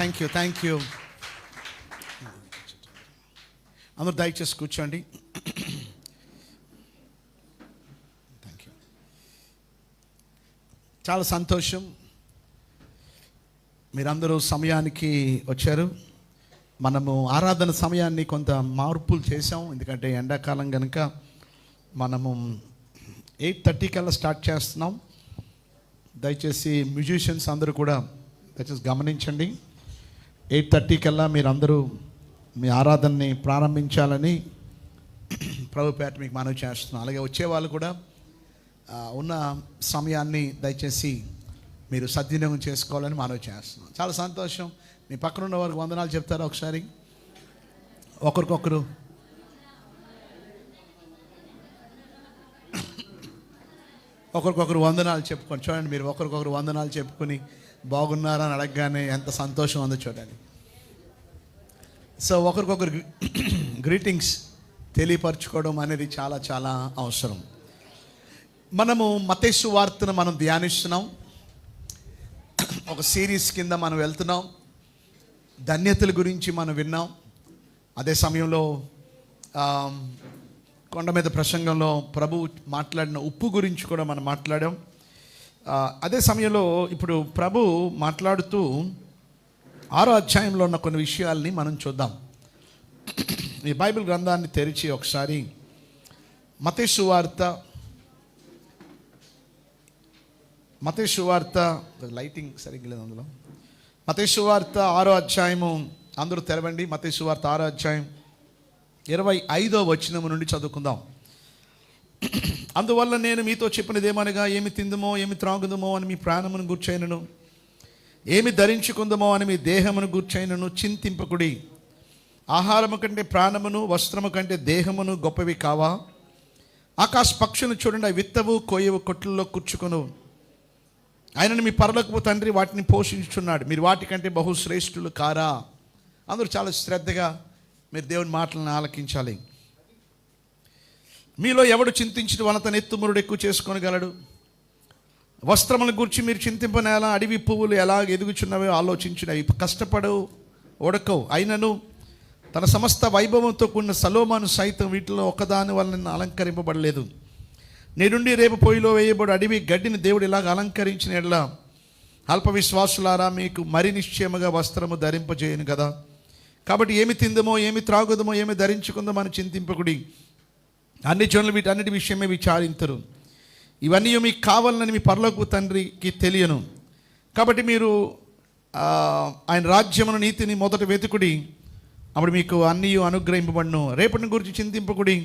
Thank you. అందరూ దయచేసి కూర్చోండి. Thank you. చాలా సంతోషం మీరందరూ సమయానికి వచ్చారు. మనము ఆరాధన సమయాన్ని కొంత మార్పులు చేసాం, ఎందుకంటే ఎండాకాలం కనుక మనము 8:30 కల్లా స్టార్ట్ చేస్తున్నాం. దయచేసి మ్యూజిషియన్స్ అందరూ కూడా దయచేసి గమనించండి. 8:30 కల్లా మీరందరూ మీ ఆరాధనని ప్రారంభించాలని ప్రభుపేట మీకు మనవి చేస్తున్నాం. అలాగే వచ్చేవాళ్ళు కూడా ఉన్న సమయాన్ని దయచేసి మీరు సద్వినియోగం చేసుకోవాలని మనవి చేస్తున్నాం. చాలా సంతోషం. మీ పక్కన ఉన్న వారికి వందనాలు చెప్తారా ఒకసారి? ఒకరికొకరు వందనాలు చెప్పుకొని చూడండి. మీరు ఒకరికొకరు వందనాలు చెప్పుకొని బాగున్నారా అని అడగగానే ఎంత సంతోషం ఉందో చూడండి. సో ఒకరికొకరు గ్రీటింగ్స్ తెలియపరచుకోవడం అనేది చాలా చాలా అవసరం. మనము మత్తయి సువార్తను మనం ధ్యానిస్తున్నాం. ఒక సిరీస్ కింద మనం వెళ్తున్నాం. ధన్యతల గురించి మనం విన్నాం. అదే సమయంలో కొండ మీద ప్రసంగంలో ప్రభు మాట్లాడిన ఉప్పు గురించి కూడా మనం మాట్లాడాం. అదే సమయంలో ఇప్పుడు ప్రభు మాట్లాడుతూ 6వ అధ్యాయంలో ఉన్న కొన్ని విషయాల్ని మనం చూద్దాం. ఈ బైబిల్ గ్రంథాన్ని తెరిచి ఒకసారి మత్తయి సువార్త లైటింగ్ సరిగ్గా లేదు అందులో. మత్తయి సువార్త 6వ అధ్యాయము అందరూ తెరవండి. మత్తయి సువార్త 6వ అధ్యాయం 25వ వచనం నుండి చదువుకుందాం. అందువల్ల నేను మీతో చెప్పినదేమనగా, ఏమి తిందుమో ఏమి త్రాగుదమో అని మీ ప్రాణమును గూర్చైనను, ఏమి ధరించుకుందమో అని మీ దేహమును గూర్చైనను చింతింపకుడి. ఆహారము కంటే ప్రాణమును, వస్త్రము కంటే దేహమును గొప్పవి కావా? ఆకాశ పక్షులను చూడండి, అవి విత్తవు, కోయవు, కొట్లలో కూర్చుకొను, ఆయనను మీ పరలోకపు తండ్రి వాటిని పోషించుచున్నాడు. మీరు వాటికంటే బహుశ్రేష్ఠులు కారా? అందరూ చాలా శ్రద్ధగా మీరు దేవుని మాటలను ఆలకించాలి. మీలో ఎవడు చింతించడం వలన తన ఎత్తుమురుడు ఎక్కువ చేసుకోగలడు? వస్త్రములను గురించి మీరు చింతింపనేలా? అడవి పువ్వులు ఎలా ఎదుగుచున్నవో ఆలోచించినవి కష్టపడవు, ఉడకవు. అయినను తన సమస్త వైభవంతో కూడిన సొలొమోను సైతం వీటిలో ఒకదాని వలన అలంకరింపబడలేదు. నేనుండి రేపు పొయ్యిలో వేయబడు అడవి గడ్డిని దేవుడు ఇలాగ అలంకరించిన ఎడల అల్ప విశ్వాసులారా, మీకు మరి నిశ్చయముగా వస్త్రము ధరింపజేయను కదా. కాబట్టి ఏమి తిందమో ఏమి త్రాగుదమో ఏమి ధరించుకుందామో అని చింతింపకుడి. అన్ని జనులు వీటన్నిటి విషయమే విచారింతురు. ఇవన్నీ మీకు కావాలని మీ పరలోకపు తండ్రికి తెలియను. కాబట్టి మీరు ఆయన రాజ్యమును నీతిని మొదట వెతుకుడి, అప్పుడు మీకు అన్నీ అనుగ్రహింపబడును. రేపటిని గురించి చింతింపకుడి,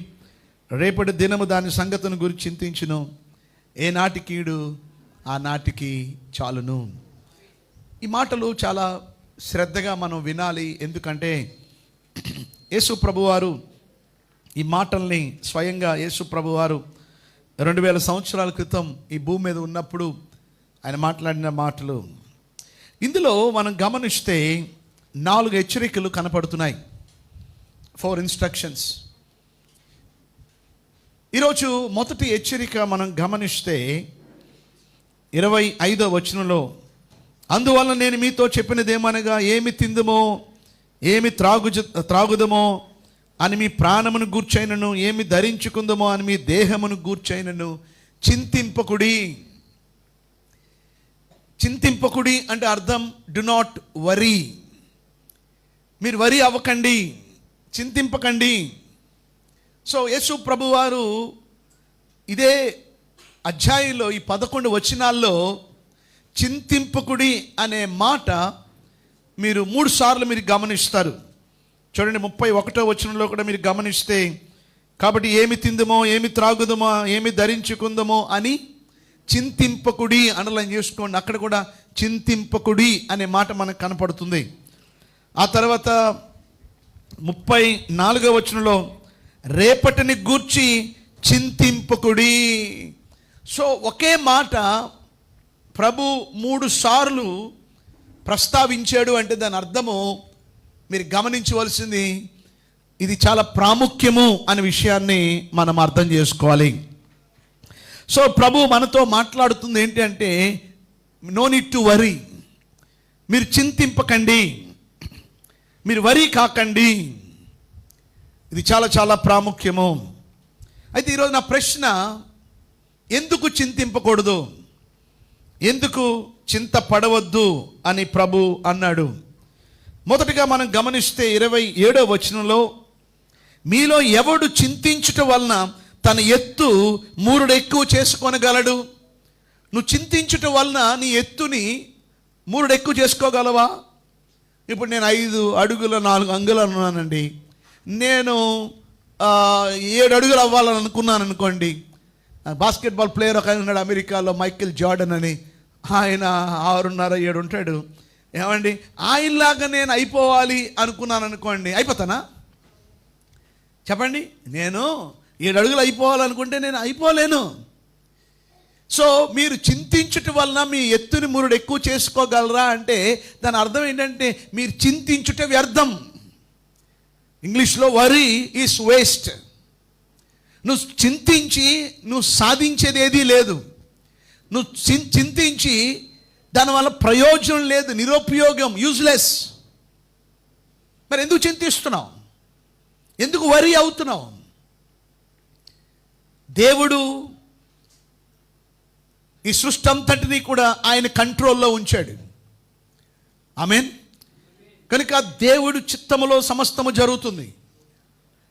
రేపటి దినము దాని సంగతిని గురించి చింతించును. ఏ నాటికీడు ఆ నాటికి చాలును. ఈ మాటలు చాలా శ్రద్ధగా మనం వినాలి. ఎందుకంటే యేసు ప్రభువారు ఈ మాటల్ని స్వయంగా యేసు ప్రభువారు 2000 సంవత్సరాల క్రితం ఈ భూమి మీద ఉన్నప్పుడు ఆయన మాట్లాడిన మాటలు. ఇందులో మనం గమనిస్తే 4 హెచ్చరికలు కనపడుతున్నాయి. 4 ఇన్స్ట్రక్షన్స్. ఈరోజు మొదటి హెచ్చరిక మనం గమనిస్తే 25వ వచనంలో, అందువల్ల నేను మీతో చెప్పినదేమనగా, ఏమి తిందుమో ఏమి త్రాగుదమో అని మీ ప్రాణమును గూర్చైనను, ఏమి ధరించుకుందమో అని మీ దేహమును గూర్చైనను చింతింపకుడి. చింతింపకుడి అంటే అర్థం డు నాట్ వరీ. మీరు వరీ అవ్వకండి, చింతింపకండి. సో యేసు ప్రభువారు ఇదే అధ్యాయంలో ఈ 11 వచనాల్లో చింతింపకుడి అనే మాట మీరు 3 సార్లు మీరు గమనిస్తారు. చూడండి, 31వ వచనంలో కూడా మీరు గమనిస్తే, కాబట్టి ఏమి తిందుమో ఏమి త్రాగుదమో ఏమి ధరించుకుందమో అని చింతింపకుడి అండర్లైన్ చేసుకోండి. అక్కడ కూడా చింతింపకుడి అనే మాట మనకు కనపడుతుంది. ఆ తర్వాత 34వ వచనంలో రేపటిని గూర్చి చింతింపకుడి. సో ఒకే మాట ప్రభు 3 సార్లు ప్రస్తావించాడు అంటే దాని అర్థము మీరు గమనించవలసింది, ఇది చాలా ప్రాముఖ్యము అనే విషయాన్ని మనం అర్థం చేసుకోవాలి. సో ప్రభు మనతో మాట్లాడుతుంది ఏంటి అంటే, నో నీడ్ టు వరీ, మీరు చింతింపకండి. మీరు వరి కాకండి. ఇది చాలా చాలా ప్రాముఖ్యము. అయితే ఈరోజు నా ప్రశ్న, ఎందుకు చింతింపకూడదు, ఎందుకు చింతపడవద్దు అని ప్రభు అన్నాడు. మొదటిగా మనం గమనిస్తే 27వ వచనంలో, మీలో ఎవడు చింతించుట వలన తన ఎత్తు 3 ఎక్కువ చేసుకొనగలడు. నువ్వు చింతించుట వలన నీ ఎత్తుని 3 ఎక్కువ చేసుకోగలవా? ఇప్పుడు నేను 5 అడుగుల 4 అంగుళాలు ఉన్నానండి, నేను 7 అడుగులు అవ్వాలని అనుకున్నాను అనుకోండి. బాస్కెట్బాల్ ప్లేయర్ ఒక ఆయన ఉన్నాడు అమెరికాలో, మైకేల్ జార్డన్ అని. ఆయన 6.5 7 ఉంటాడు. ఏమండి, ఆయనలాగా నేను అయిపోవాలి అనుకున్నాను అనుకోండి, అయిపోతానా? చెప్పండి. నేను 7 అడుగులు అయిపోవాలనుకుంటే నేను అయిపోలేను. సో మీరు చింతించుట వలన మీ ఎత్తుని 3 ఎక్కువ చేసుకోగలరా అంటే దాని అర్థం ఏంటంటే మీరు చింతించుట వ్యర్థం. ఇంగ్లీష్లో వరీ ఈస్ వేస్ట్. నువ్వు చింతించి నువ్వు సాధించేది ఏదీ లేదు. నువ్వు చింతించి దానివల్ల ప్రయోజనం లేదు, నిరుపయోగం, యూజ్లెస్. మరి ఎందుకు చింతిస్తున్నావు? ఎందుకు వరీ అవుతున్నావు? దేవుడు ఈ సృష్టి అంతటినీ కూడా ఆయన కంట్రోల్లో ఉంచాడు. ఆమేన్. కనుక దేవుడు చిత్తములో సమస్తము జరుగుతుంది.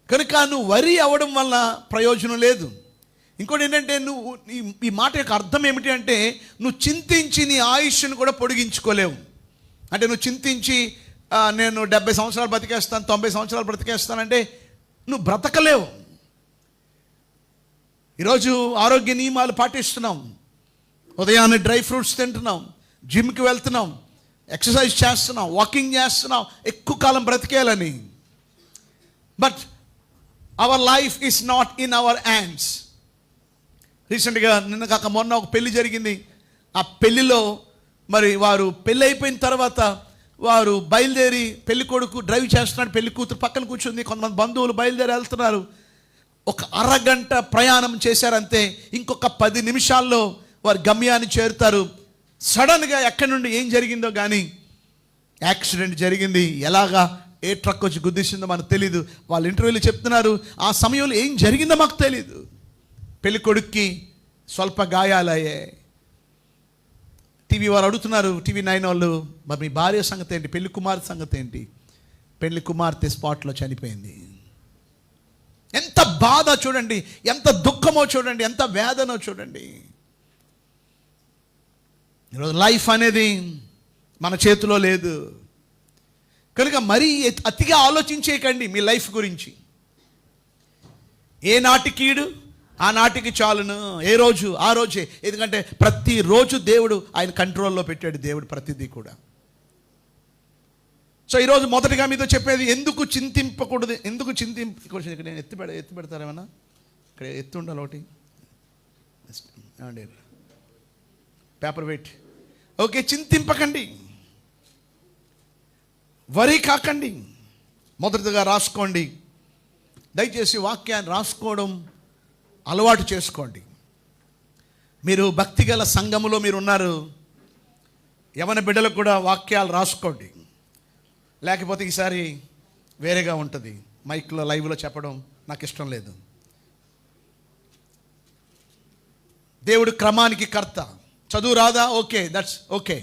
కనుక నువ్వు వరి అవ్వడం వల్ల ప్రయోజనం లేదు. ఇంకోటి ఏంటంటే, నువ్వు ఈ మాట యొక్క అర్థం ఏమిటి అంటే, నువ్వు చింతించి నీ ఆయుష్ను కూడా పొడిగించుకోలేవు. అంటే నువ్వు చింతించి నేను 70 సంవత్సరాలు బ్రతికేస్తాను, 90 సంవత్సరాలు బ్రతికేస్తానంటే నువ్వు బ్రతకలేవు. ఈరోజు ఆరోగ్య నియమాలు పాటిస్తున్నాం, ఉదయాన్నే డ్రై ఫ్రూట్స్ తింటున్నాం, జిమ్కి వెళ్తున్నాం, ఎక్సర్సైజ్ చేస్తున్నాం, వాకింగ్ చేస్తున్నాం, ఎక్కువ కాలం బ్రతికేయాలని. But our life is not in our hands. రీసెంట్గా నిన్న కాక మొన్న ఒక పెళ్లి జరిగింది. ఆ పెళ్లిలో మరి వారు పెళ్ళి అయిపోయిన తర్వాత వారు బయలుదేరి, పెళ్లి కొడుకు డ్రైవ్ చేస్తున్నాడు, పెళ్లి కూతురు పక్కన కూర్చుంది, కొంతమంది బంధువులు బయలుదేరి వెళ్తున్నారు. ఒక అరగంట ప్రయాణం చేశారంతే. ఇంకొక 10 నిమిషాల్లో వారు గమ్యాన్ని చేరుతారు. సడన్గా ఎక్కడి నుండి ఏం జరిగిందో కానీ యాక్సిడెంట్ జరిగింది. ఎలాగా ఏ ట్రక్ వచ్చి గుద్దేసిందో మనకు తెలీదు. వాళ్ళు ఇంటర్వ్యూలో చెప్తున్నారు, ఆ సమయంలో ఏం జరిగిందో మాకు తెలీదు. పెళ్లి కొడుక్కి స్వల్ప గాయాలయ్యాయి. టీవీ వారు అడుగుతున్నారు, టీవీ 9 వాళ్ళు, మరి మీ భార్య సంగతి ఏంటి, పెళ్లి కుమార్తె సంగతి ఏంటి? పెళ్లి కుమార్తె స్పాట్లో చనిపోయింది. ఎంత బాధ చూడండి, ఎంత దుఃఖమో చూడండి, ఎంత వేదనో చూడండి. ఈరోజు లైఫ్ అనేది మన చేతిలో లేదు. కనుక మరీ అతిగా ఆలోచించేయకండి మీ లైఫ్ గురించి. ఏ నాటి కీడు ఆ నాటికి చాలును, ఏ రోజు ఆ రోజే. ఎందుకంటే ప్రతిరోజు దేవుడు ఆయన కంట్రోల్లో పెట్టాడు, దేవుడు ప్రతిదీ కూడా. సో ఈరోజు మొదటిగా మీతో చెప్పేది, ఎందుకు చింతింపకూడదు, ఎందుకు ఇక్కడ నేను ఎత్తి పెడతారేమన్నా, ఇక్కడ ఎత్తి ఉండాలి ఒకటి, పేపర్ వెయిట్. ఓకే, చింతింపకండి, వరి కాకండి. మొదటిగా రాసుకోండి, దయచేసి వాక్యాన్ని రాసుకోవడం అలవాటు చేసుకోండి. మీరు భక్తిగల సంఘములో మీరు ఉన్నారు, యవన బిడ్డలకు కూడా వాక్యాలు రాసుకోండి. లేకపోతే ఈసారి వేరేగా ఉంటుంది, మైక్లో లైవ్లో చెప్పడం నాకు ఇష్టం లేదు. దేవుడు క్రమానికి కర్త. చదువు రాదా? Okay, that's okay.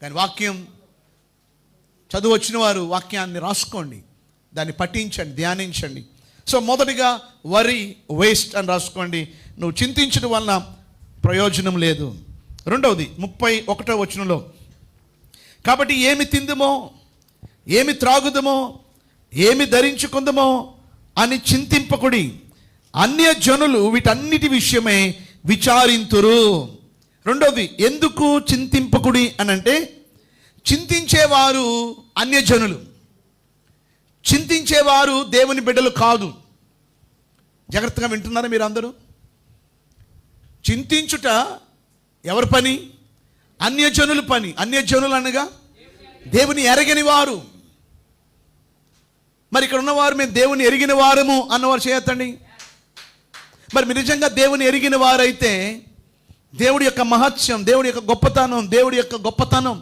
కానీ వాక్యం చదువు వచ్చిన వారు వాక్యాన్ని రాసుకోండి, దాన్ని పఠించండి, ధ్యానించండి. సో మొదటిగా వరి వేస్ట్ అని రాసుకోండి. నువ్వు చింతించడం వలన ప్రయోజనం లేదు. రెండవది 31వ వచనంలో, కాబట్టి ఏమి తిందుమో, ఏమి త్రాగుదమో, ఏమి ధరించుకుందమో అని చింతింపకుడి, అన్యజనులు వీటన్నిటి విషయమై విచారింతురు. రెండవది, ఎందుకు చింతింపకుడి అని అంటే, చింతించేవారు అన్యజనులు, చింతించేవారు దేవుని బిడ్డలు కాదు. జాగ్రత్తగా వింటున్నారా మీరు అందరూ? చింతించుట ఎవరి పని? అన్యజనుల పని. అన్యజనులు అనగా దేవుని ఎరగని వారు. మరి ఇక్కడ ఉన్నవారు మేము దేవుని ఎరిగిన వారము అన్నవారు చేయొద్దండి. మరి మీరు నిజంగా దేవుని ఎరిగిన వారైతే దేవుడి యొక్క మహత్యం, దేవుడి యొక్క గొప్పతనం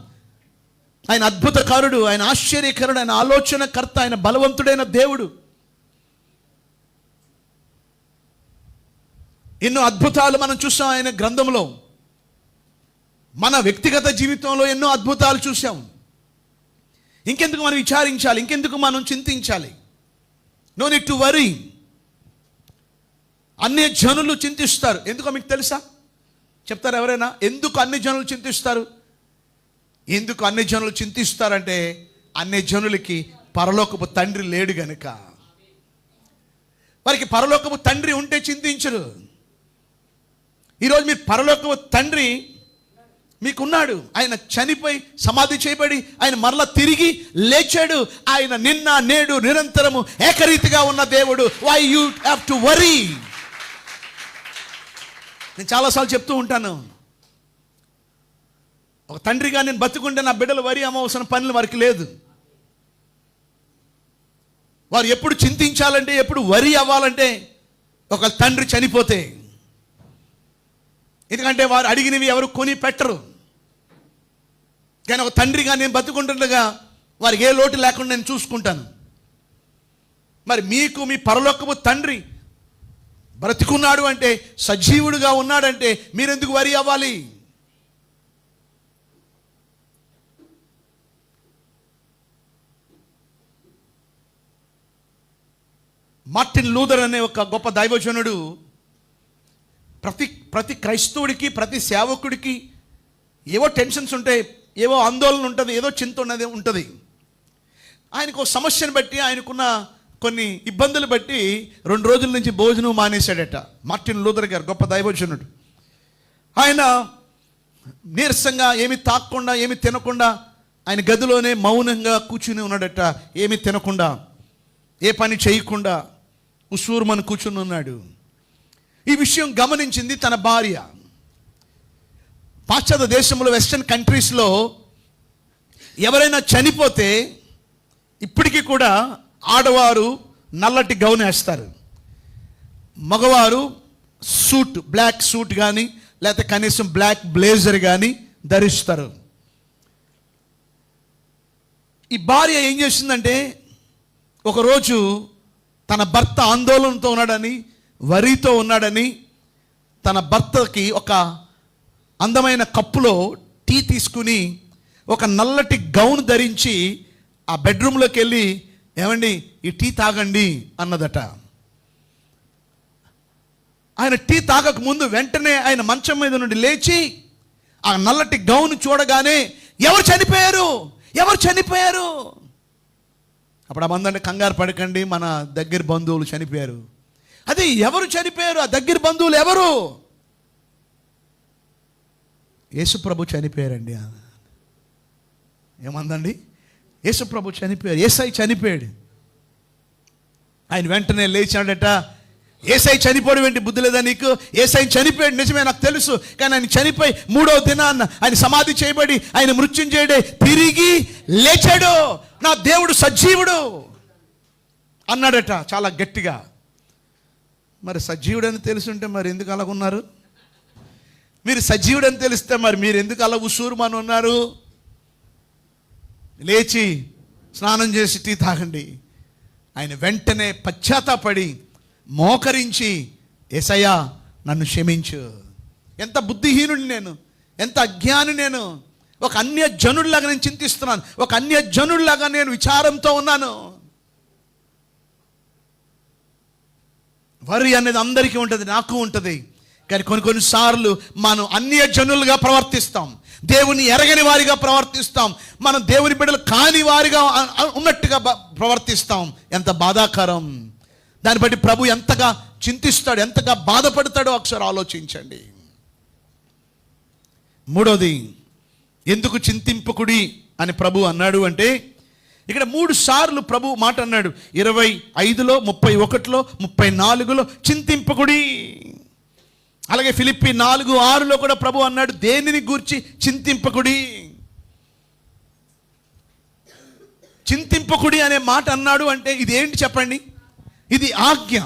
ఆయన అద్భుతకారుడు, ఆయన ఆశ్చర్యకరుడు, ఆయన ఆలోచనకర్త, ఆయన బలవంతుడైన దేవుడు. ఎన్నో అద్భుతాలు మనం చూసాం ఆయన గ్రంథంలో. మన వ్యక్తిగత జీవితంలో ఎన్నో అద్భుతాలు చూసాం. ఇంకెందుకు మనం విచారించాలి? ఇంకెందుకు మనం చింతించాలి? No need to worry. అన్ని జనులు చింతిస్తారు. ఎందుకో మీకు తెలుసా? చెప్తారు ఎవరైనా? ఎందుకు అన్ని జనులు చింతిస్తారు? ఎందుకు అన్ని జనులు చింతిస్తారంటే అన్ని జనులకి పరలోకపు తండ్రి లేడు గనుక. వారికి పరలోకపు తండ్రి ఉంటే చింతించరు. ఈరోజు మీరు పరలోకపు తండ్రి మీకున్నాడు. ఆయన చనిపోయి సమాధి చేయబడి ఆయన మరలా తిరిగి లేచాడు. ఆయన నిన్న నేడు నిరంతరము ఏకరీతిగా ఉన్న దేవుడు. Why you have to worry? నేను చాలాసార్లు చెప్తూ ఉంటాను, ఒక తండ్రిగా నేను బతుకుంటే నా బిడ్డలు వరి అమ్మవలసిన పనులు వారికి లేదు. వారు ఎప్పుడు చింతించాలంటే, ఎప్పుడు వరి అవ్వాలంటే ఒక తండ్రి చనిపోతే. ఎందుకంటే వారు అడిగినవి ఎవరు కొని పెట్టరు. కానీ ఒక తండ్రిగా నేను బతుకుంటుండగా వారికి ఏ లోటు లేకుండా నేను చూసుకుంటాను. మరి మీకు మీ పరలోకపు తండ్రి బ్రతికున్నాడు అంటే, సజీవుడుగా ఉన్నాడంటే మీరెందుకు వరి అవ్వాలి? మార్టిన్ లూథర్ అనే ఒక గొప్ప దైవజనుడు ప్రతి క్రైస్తవుడికి, ప్రతి సేవకుడికి ఏవో టెన్షన్స్ ఉంటాయి, ఏవో ఆందోళన ఉంటుంది, ఏదో చింత ఉన్నది ఉంటుంది. ఆయనకు సమస్యను బట్టి, ఆయనకున్న కొన్ని ఇబ్బందులు బట్టి 2 రోజుల నుంచి భోజనం మానేశాడట. మార్టిన్ లూథర్ గారు గొప్ప దైవజనుడు. ఆయన నీరసంగా ఏమి తాకకుండా, ఏమి తినకుండా ఆయన గదిలోనే మౌనంగా కూర్చుని ఉన్నాడట. ఏమి తినకుండా, ఏ పని చేయకుండా ఉసూరుమని కూర్చుని ఉన్నాడు. ఈ విషయం గమనించింది తన భార్య. పాశ్చాత్య దేశంలో, వెస్టర్న్ కంట్రీస్లో ఎవరైనా చనిపోతే ఇప్పటికీ కూడా ఆడవారు నల్లటి గౌన్ వేస్తారు, మగవారు సూట్, బ్లాక్ సూట్ కానీ లేకపోతే కనీసం బ్లాక్ బ్లేజర్ కానీ ధరిస్తారు. ఈ భార్య ఏం చేసిందంటే, ఒకరోజు తన భర్త ఆందోళనతో ఉన్నాడని, వరితో ఉన్నాడని తన భర్తకి ఒక అందమైన కప్పులో టీ తీసుకుని ఒక నల్లటి గౌన్ ధరించి ఆ బెడ్రూమ్లోకి వెళ్ళి, ఏమండి ఈ టీ తాగండి అన్నదట. ఆయన టీ తాగక ముందు వెంటనే ఆయన మంచం మీద నుండి లేచి ఆ నల్లటి గౌన్ చూడగానే, ఎవరు చనిపోయారు, ఎవరు చనిపోయారు? అప్పుడు ఆ మందంటే, కంగారు పడకండి, మన దగ్గర బంధువులు చనిపోయారు. అది ఎవరు చనిపోయారు? ఆ దగ్గర బంధువులు ఎవరు? యేసుప్రభు చనిపోయారండి. ఏమందండి? యేసుప్రభు చనిపోయారు, యేసై చనిపోయాడు. ఆయన వెంటనే లేచాడట. యేసై చనిపోవడం ఏంటి, బుద్ధి లేదా నీకు? యేసై చనిపోయాడు, నిజమే, నాకు తెలుసు. కానీ ఆయన చనిపోయి 3వ దినాన్న ఆయన సమాధి చేయబడి ఆయన మృత్యుంజయుడే తిరిగి లేచాడు. నా దేవుడు సజీవుడు అన్నాడట చాలా గట్టిగా. మరి సజీవుడని తెలుసుంటే మరి ఎందుకు అలాగున్నారు? మీరు సజీవుడని తెలిస్తే మరి మీరు ఎందుకు అలా ఉసూరుమని ఉన్నారు? లేచి స్నానం చేసి టీ తాగండి. ఆయన వెంటనే పశ్చాత్తాపడి మోకరించి, యేసయ్యా నన్ను క్షమించు. ఎంత బుద్ధిహీనుడి నేను, ఎంత అజ్ఞాని నేను. ఒక అన్య జనుడిలాగా నేను చింతిస్తున్నాను, ఒక అన్య జనుడిలాగా నేను విచారంతో ఉన్నాను. వరి అనేది అందరికీ ఉంటుంది, నాకు ఉంటుంది. కానీ కొన్నిసార్లు మనం అన్య జనులుగా ప్రవర్తిస్తాం, దేవుని ఎరగని వారిగా ప్రవర్తిస్తాం, మనం దేవుని బిడ్డలు కాని వారిగా ఉన్నట్టుగా ప్రవర్తిస్తాం. ఎంత బాధాకరం! దాన్ని బట్టి ప్రభు ఎంతగా చింతిస్తాడు, ఎంతగా బాధపడతాడో ఒకసారి ఆలోచించండి. 3వది, ఎందుకు చింతింపకుడి అని ప్రభు అన్నాడు అంటే, ఇక్కడ 3 సార్లు ప్రభు మాట అన్నాడు. 25లో, 31లో, 34లో చింతింపకుడి. అలాగే ఫిలిప్పీ 4:6లో కూడా ప్రభు అన్నాడు, దేనిని గూర్చి చింతింపకుడి. చింతింపకుడి అనే మాట అన్నాడు అంటే ఇది ఏంటి చెప్పండి? ఇది ఆజ్ఞ.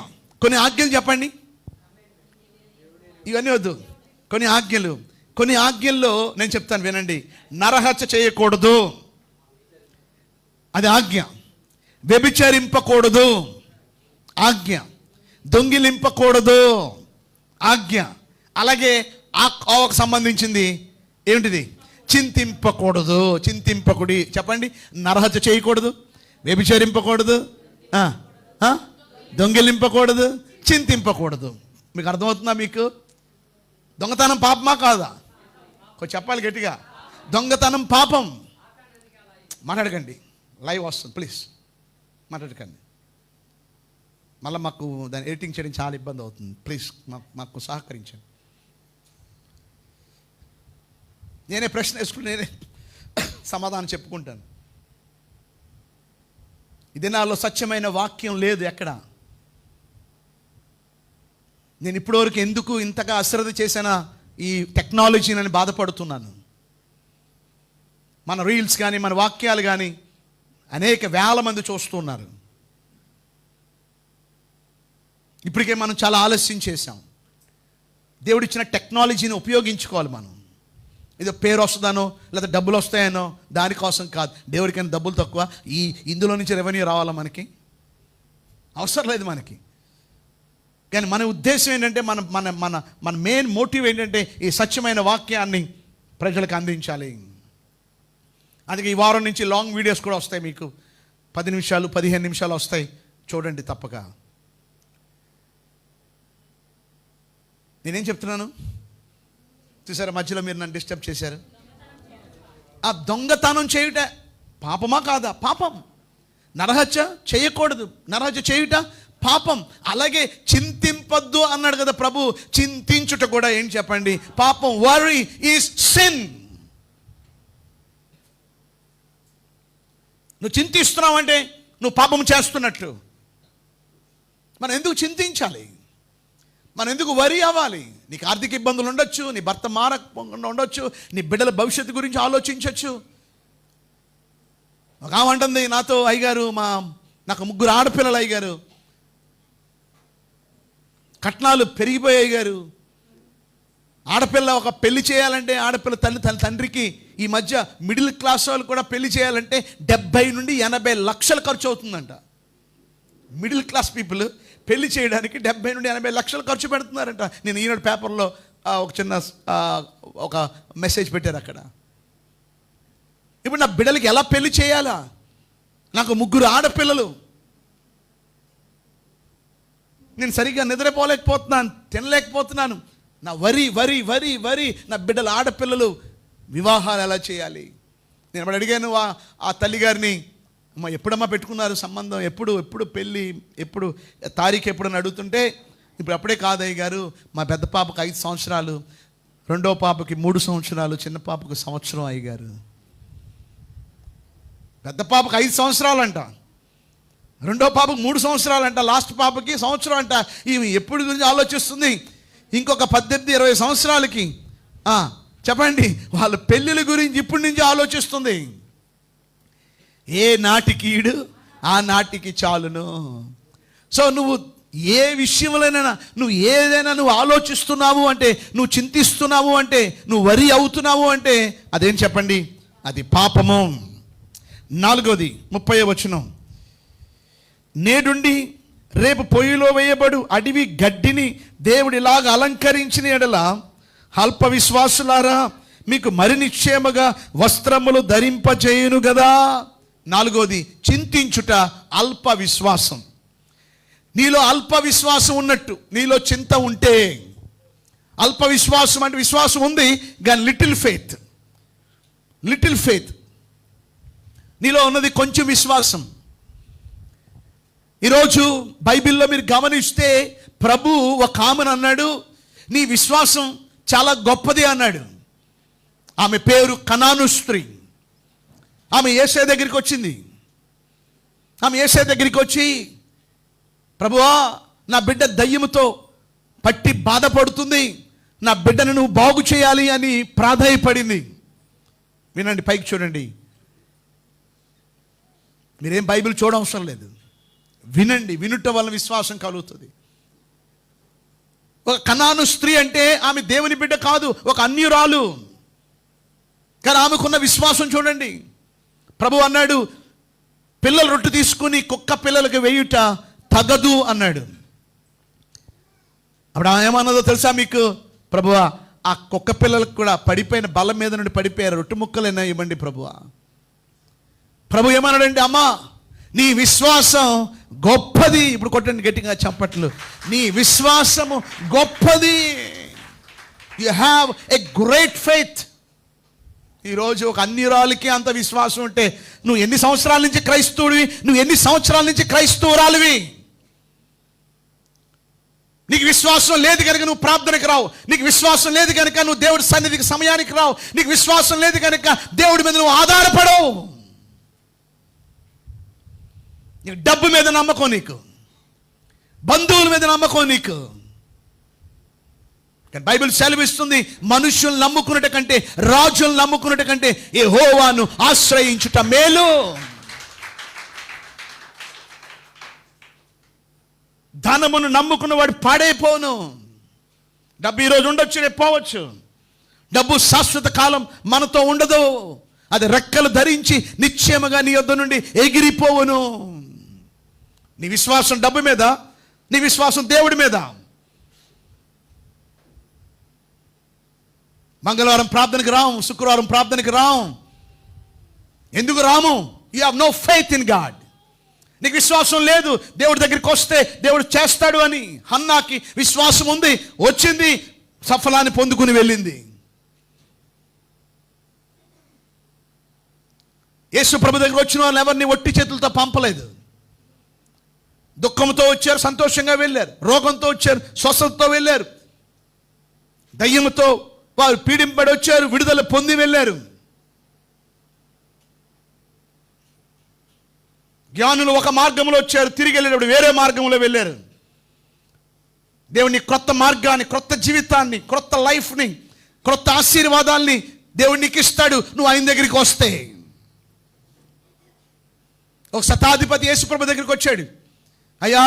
కొన్ని ఆజ్ఞలు చెప్పండి. ఇవన్నీ వద్దు, కొన్ని ఆజ్ఞలు. కొన్ని ఆజ్ఞల్లో నేను చెప్తాను వినండి. నరహత్య చేయకూడదు, అది ఆజ్ఞ. వ్యభిచరింపకూడదు ఆజ్ఞ. దొంగిలింపకూడదు ఆజ్ఞ. అలాగే ఆ కోవకు సంబంధించింది ఏమిటిది? చింతింపకూడదు. చింతింపకుడి చెప్పండి. నరహత్య చేయకూడదు, వ్యభిచరింపకూడదు, దొంగిలింపకూడదు, చింతింపకూడదు. మీకు అర్థమవుతుందా? మీకు దొంగతనం పాపమా కాదా? కొంచెం చెప్పాలి గట్టిగా. దొంగతనం పాపం. మాట్లాడకండి, లైవ్ వస్తుంది, ప్లీజ్ మాట్లాడకండి. మళ్ళీ మాకు దాన్ని ఎడిటింగ్ చేయడం చాలా ఇబ్బంది అవుతుంది. ప్లీజ్ మాకు సహకరించండి. నేనే ప్రశ్న వేసుకుని నేనే సమాధానం చెప్పుకుంటాను. ఈ దినాల్లో సత్యమైన వాక్యం లేదు ఎక్కడ. నేను ఇప్పటివరకు ఎందుకు ఇంతగా అశ్రద్ధ చేసిన ఈ టెక్నాలజీని బాధపడుతున్నాను. మన రీల్స్ కానీ మన వాక్యాలు కానీ అనేక వేల మంది చూస్తున్నారు. ఇప్పటికే మనం చాలా ఆలస్యం చేశాం. దేవుడు ఇచ్చిన టెక్నాలజీని ఉపయోగించుకోవాలి. మనం ఏదో పేరు వస్తుందనో లేదా డబ్బులు వస్తాయనో దానికోసం కాదు. దేవుడికైనా డబ్బులు తక్కువ, ఇందులో నుంచి రెవెన్యూ రావాలా? మనకి అవసరం లేదు మనకి. కానీ మన ఉద్దేశం ఏంటంటే మన మన మన మన మెయిన్ మోటివ్ ఏంటంటే ఈ సత్యమైన వాక్యాన్ని ప్రజలకు అందించాలి. అందుకే ఈ వారం నుంచి లాంగ్ వీడియోస్ కూడా వస్తాయి. మీకు 10 నిమిషాలు 15 నిమిషాలు వస్తాయి, చూడండి తప్పక. నేనేం చెప్తున్నాను చూసారా? మధ్యలో మీరు నన్ను డిస్టర్బ్ చేశారు. ఆ దొంగతనం చేయుట పాపమా కాదా? పాపం. నరహత్య చేయకూడదు, నరహత్య చేయుట పాపం. అలాగే చింతింపద్దు అన్నాడు కదా ప్రభు. చింతించుట కూడా ఏం చెప్పండి? పాపం. Worry is sin. నువ్వు చింతిస్తున్నావంటే నువ్వు పాపం చేస్తున్నట్లు. మనం ఎందుకు చింతించాలి? మనం ఎందుకు వరి అవ్వాలి? నీకు ఆర్థిక ఇబ్బందులు ఉండొచ్చు, నీ భర్త మారకుండా ఉండొచ్చు, నీ బిడ్డల భవిష్యత్తు గురించి ఆలోచించవచ్చు. ఒక ఆమె అంటుంది నాతో, అయ్యగారు నాకు 3 ఆడపిల్లలు అయ్యగారు, కట్నాలు పెరిగిపోయాయి గారు. ఆడపిల్ల ఒక పెళ్లి చేయాలంటే ఆడపిల్ల తండ్రికి ఈ మధ్య మిడిల్ క్లాస్ వాళ్ళు కూడా పెళ్లి చేయాలంటే 70 నుండి 80 లక్షలు ఖర్చు అవుతుందంట. మిడిల్ క్లాస్ పీపుల్ పెళ్లి చేయడానికి 70 నుండి 80 లక్షలు ఖర్చు పెడుతున్నారంట. నేను ఈనాడు పేపర్లో ఒక చిన్న ఒక మెసేజ్ పెట్టారు అక్కడ. ఇప్పుడు నా బిడ్డలకి ఎలా పెళ్లి చేయాలా? నాకు 3 ఆడపిల్లలు, నేను సరిగ్గా నిద్రపోలేకపోతున్నాను, తినలేకపోతున్నాను. నా వరి వరి వరి వరి నా బిడ్డల ఆడపిల్లలు వివాహాలు ఎలా చేయాలి? నేను అప్పుడు అడిగాను ఆ తల్లిగారిని, అమ్మ ఎప్పుడమ్మా పెట్టుకున్నారు సంబంధం, ఎప్పుడు పెళ్ళి, ఎప్పుడు తారీఖు ఎప్పుడని అడుగుతుంటే, ఇప్పుడు అప్పుడే కాదయ్య గారు, మా పెద్ద పాపకు 5 సంవత్సరాలు, రెండో పాపకి 3 సంవత్సరాలు, చిన్న పాపకు 1 సంవత్సరం అయ్యగారు. పెద్ద పాపకు 5 సంవత్సరాలు అంట, రెండో పాపకు 3 సంవత్సరాలు అంట, లాస్ట్ పాపకి 1 సంవత్సరం అంట. ఈమె ఎప్పుడు గురించి ఆలోచిస్తుంది? ఇంకొక 18-20 సంవత్సరాలకి చెప్పండి వాళ్ళ పెళ్ళిళ్ళ గురించి ఇప్పటి నుంచి ఆలోచిస్తుంది. ఏ నాటికి ఈడు ఆ నాటికి చాలును. సో నువ్వు ఏ విషయంలోనైనా నువ్వు ఏదైనా నువ్వు ఆలోచిస్తున్నావు అంటే, నువ్వు చింతిస్తున్నావు అంటే, నువ్వు వరి అవుతున్నావు అంటే అదేం చెప్పండి? అది పాపము. 4వది 30వ వచనం, నేడుండి రేపు పొయ్యిలో వేయబడు అడవి గడ్డిని దేవుడు ఇలాగ అలంకరించిన ఎడల అల్ప విశ్వాసులారా మీకు మరి నిశ్చయముగా వస్త్రములు ధరింపజేయును కదా. 4వది చింతించుట అల్ప విశ్వాసం. నీలో అల్ప విశ్వాసం ఉన్నట్టు, నీలో చింత ఉంటే, అల్ప విశ్వాసం అంటే విశ్వాసం ఉంది కానీ లిటిల్ ఫెయిత్, లిటిల్ ఫెయిత్. నీలో ఉన్నది కొంచెం విశ్వాసం. ఈరోజు బైబిల్లో మీరు గమనిస్తే ప్రభు ఒక ఆమెను అన్నాడు, నీ విశ్వాసం చాలా గొప్పది అన్నాడు. ఆమె పేరు కనాను స్త్రీ. ఆమె యేసయ్య దగ్గరికి వచ్చింది. ఆమె యేసయ్య దగ్గరికి వచ్చి, ప్రభువా నా బిడ్డ దయ్యముతో పట్టి బాధపడుతుంది, నా బిడ్డను నువ్వు బాగు చేయాలి అని ప్రాధేయపడింది. వినండి, పైకి చూడండి. మీరేం బైబిల్ చూడవసరం లేదు, వినండి. వినుట వల్ల విశ్వాసం కలుగుతుంది. ఒక కనాను స్త్రీ అంటే ఆమె దేవుని బిడ్డ కాదు, ఒక అన్యురాలు. కానీ ఆమెకున్న విశ్వాసం చూడండి. ప్రభు అన్నాడు, పిల్లల రొట్టె తీసుకుని కుక్క పిల్లలకు వేయుట తగదు అన్నాడు. అప్పుడు ఏమన్నదో తెలుసా మీకు? ప్రభువా, ఆ కుక్క పిల్లలకు కూడా పడిపోయిన బల్ల మీద నుండి పడిపోయారు, రొట్టె ముక్కలైనా ఇవ్వండి ప్రభువా. ప్రభు ఏమన్నాడండి? అమ్మా, నీ విశ్వాసం గొప్పది. ఇప్పుడు కొట్టండి గట్టిగా చప్పట్లు. నీ విశ్వాసము గొప్పది. You have a great faith. ఈరోజు ఒక అన్యురాలికి అంత విశ్వాసం ఉంటే నువ్వు ఎన్ని సంవత్సరాల నుంచి క్రైస్తవుడివి, నువ్వు ఎన్ని సంవత్సరాల నుంచి క్రైస్తవురాలివి? నీకు విశ్వాసం లేదు కనుక నువ్వు ప్రార్థనకు రావు, నీకు విశ్వాసం లేదు కనుక నువ్వు దేవుడి సన్నిధికి సమయానికి రావు, నీకు విశ్వాసం లేదు కనుక దేవుడి మీద నువ్వు ఆధారపడవు. నీకు డబ్బు మీద నమ్మకం, నీకు బంధువుల మీద నమ్మకం నీకు. బైబిల్ సెలవిస్తుంది, మనుషులను నమ్ముకున్నట కంటే, రాజులను నమ్ముకున్నట కంటే యెహోవాను ఆశ్రయించుట మేలు. ధనమును నమ్ముకున్న వాడు పాడైపోను. డబ్బు ఈరోజు ఉండొచ్చు, రేపు పోవచ్చు. డబ్బు శాశ్వత కాలం మనతో ఉండదు. అది రెక్కలు ధరించి నిశ్చయముగా నీ యొద్ద నుండి ఎగిరిపోవును. నీ విశ్వాసం డబ్బు మీద, నీ విశ్వాసం దేవుడి మీద. మంగళవారం ప్రార్థనకి రాము, శుక్రవారం ప్రార్థనకి రాము. ఎందుకు రాము? You have no faith in God. నీకు విశ్వాసం లేదు దేవుడి దగ్గరికి వస్తే దేవుడు చేస్తాడు అని. హన్నాకి విశ్వాసం ఉంది, వచ్చింది, సఫలాన్ని పొందుకుని వెళ్ళింది. యేసు ప్రభు దగ్గర వచ్చిన వాళ్ళు ఎవరిని ఒట్టి చేతులతో పంపలేదు. దుఃఖంతో వచ్చారు, సంతోషంగా వెళ్ళారు. రోగంతో వచ్చారు, స్వస్థతతో వెళ్ళారు. దయ్యంతో వారు పీడింపడి వచ్చారు, విడుదల పొంది వెళ్ళారు. జ్ఞానులు ఒక మార్గంలో వచ్చారు, తిరిగి వెళ్ళేటప్పుడు వేరే మార్గంలో వెళ్ళారు. దేవుని క్రొత్త మార్గాన్ని, క్రొత్త జీవితాన్ని, క్రొత్త లైఫ్ని, క్రొత్త ఆశీర్వాదాల్ని దేవుడు నీకు ఇస్తాడు నువ్వు ఆయన దగ్గరికి వస్తే. ఒక శతాధిపతి యేసుప్రభు దగ్గరికి వచ్చాడు. అయ్యా,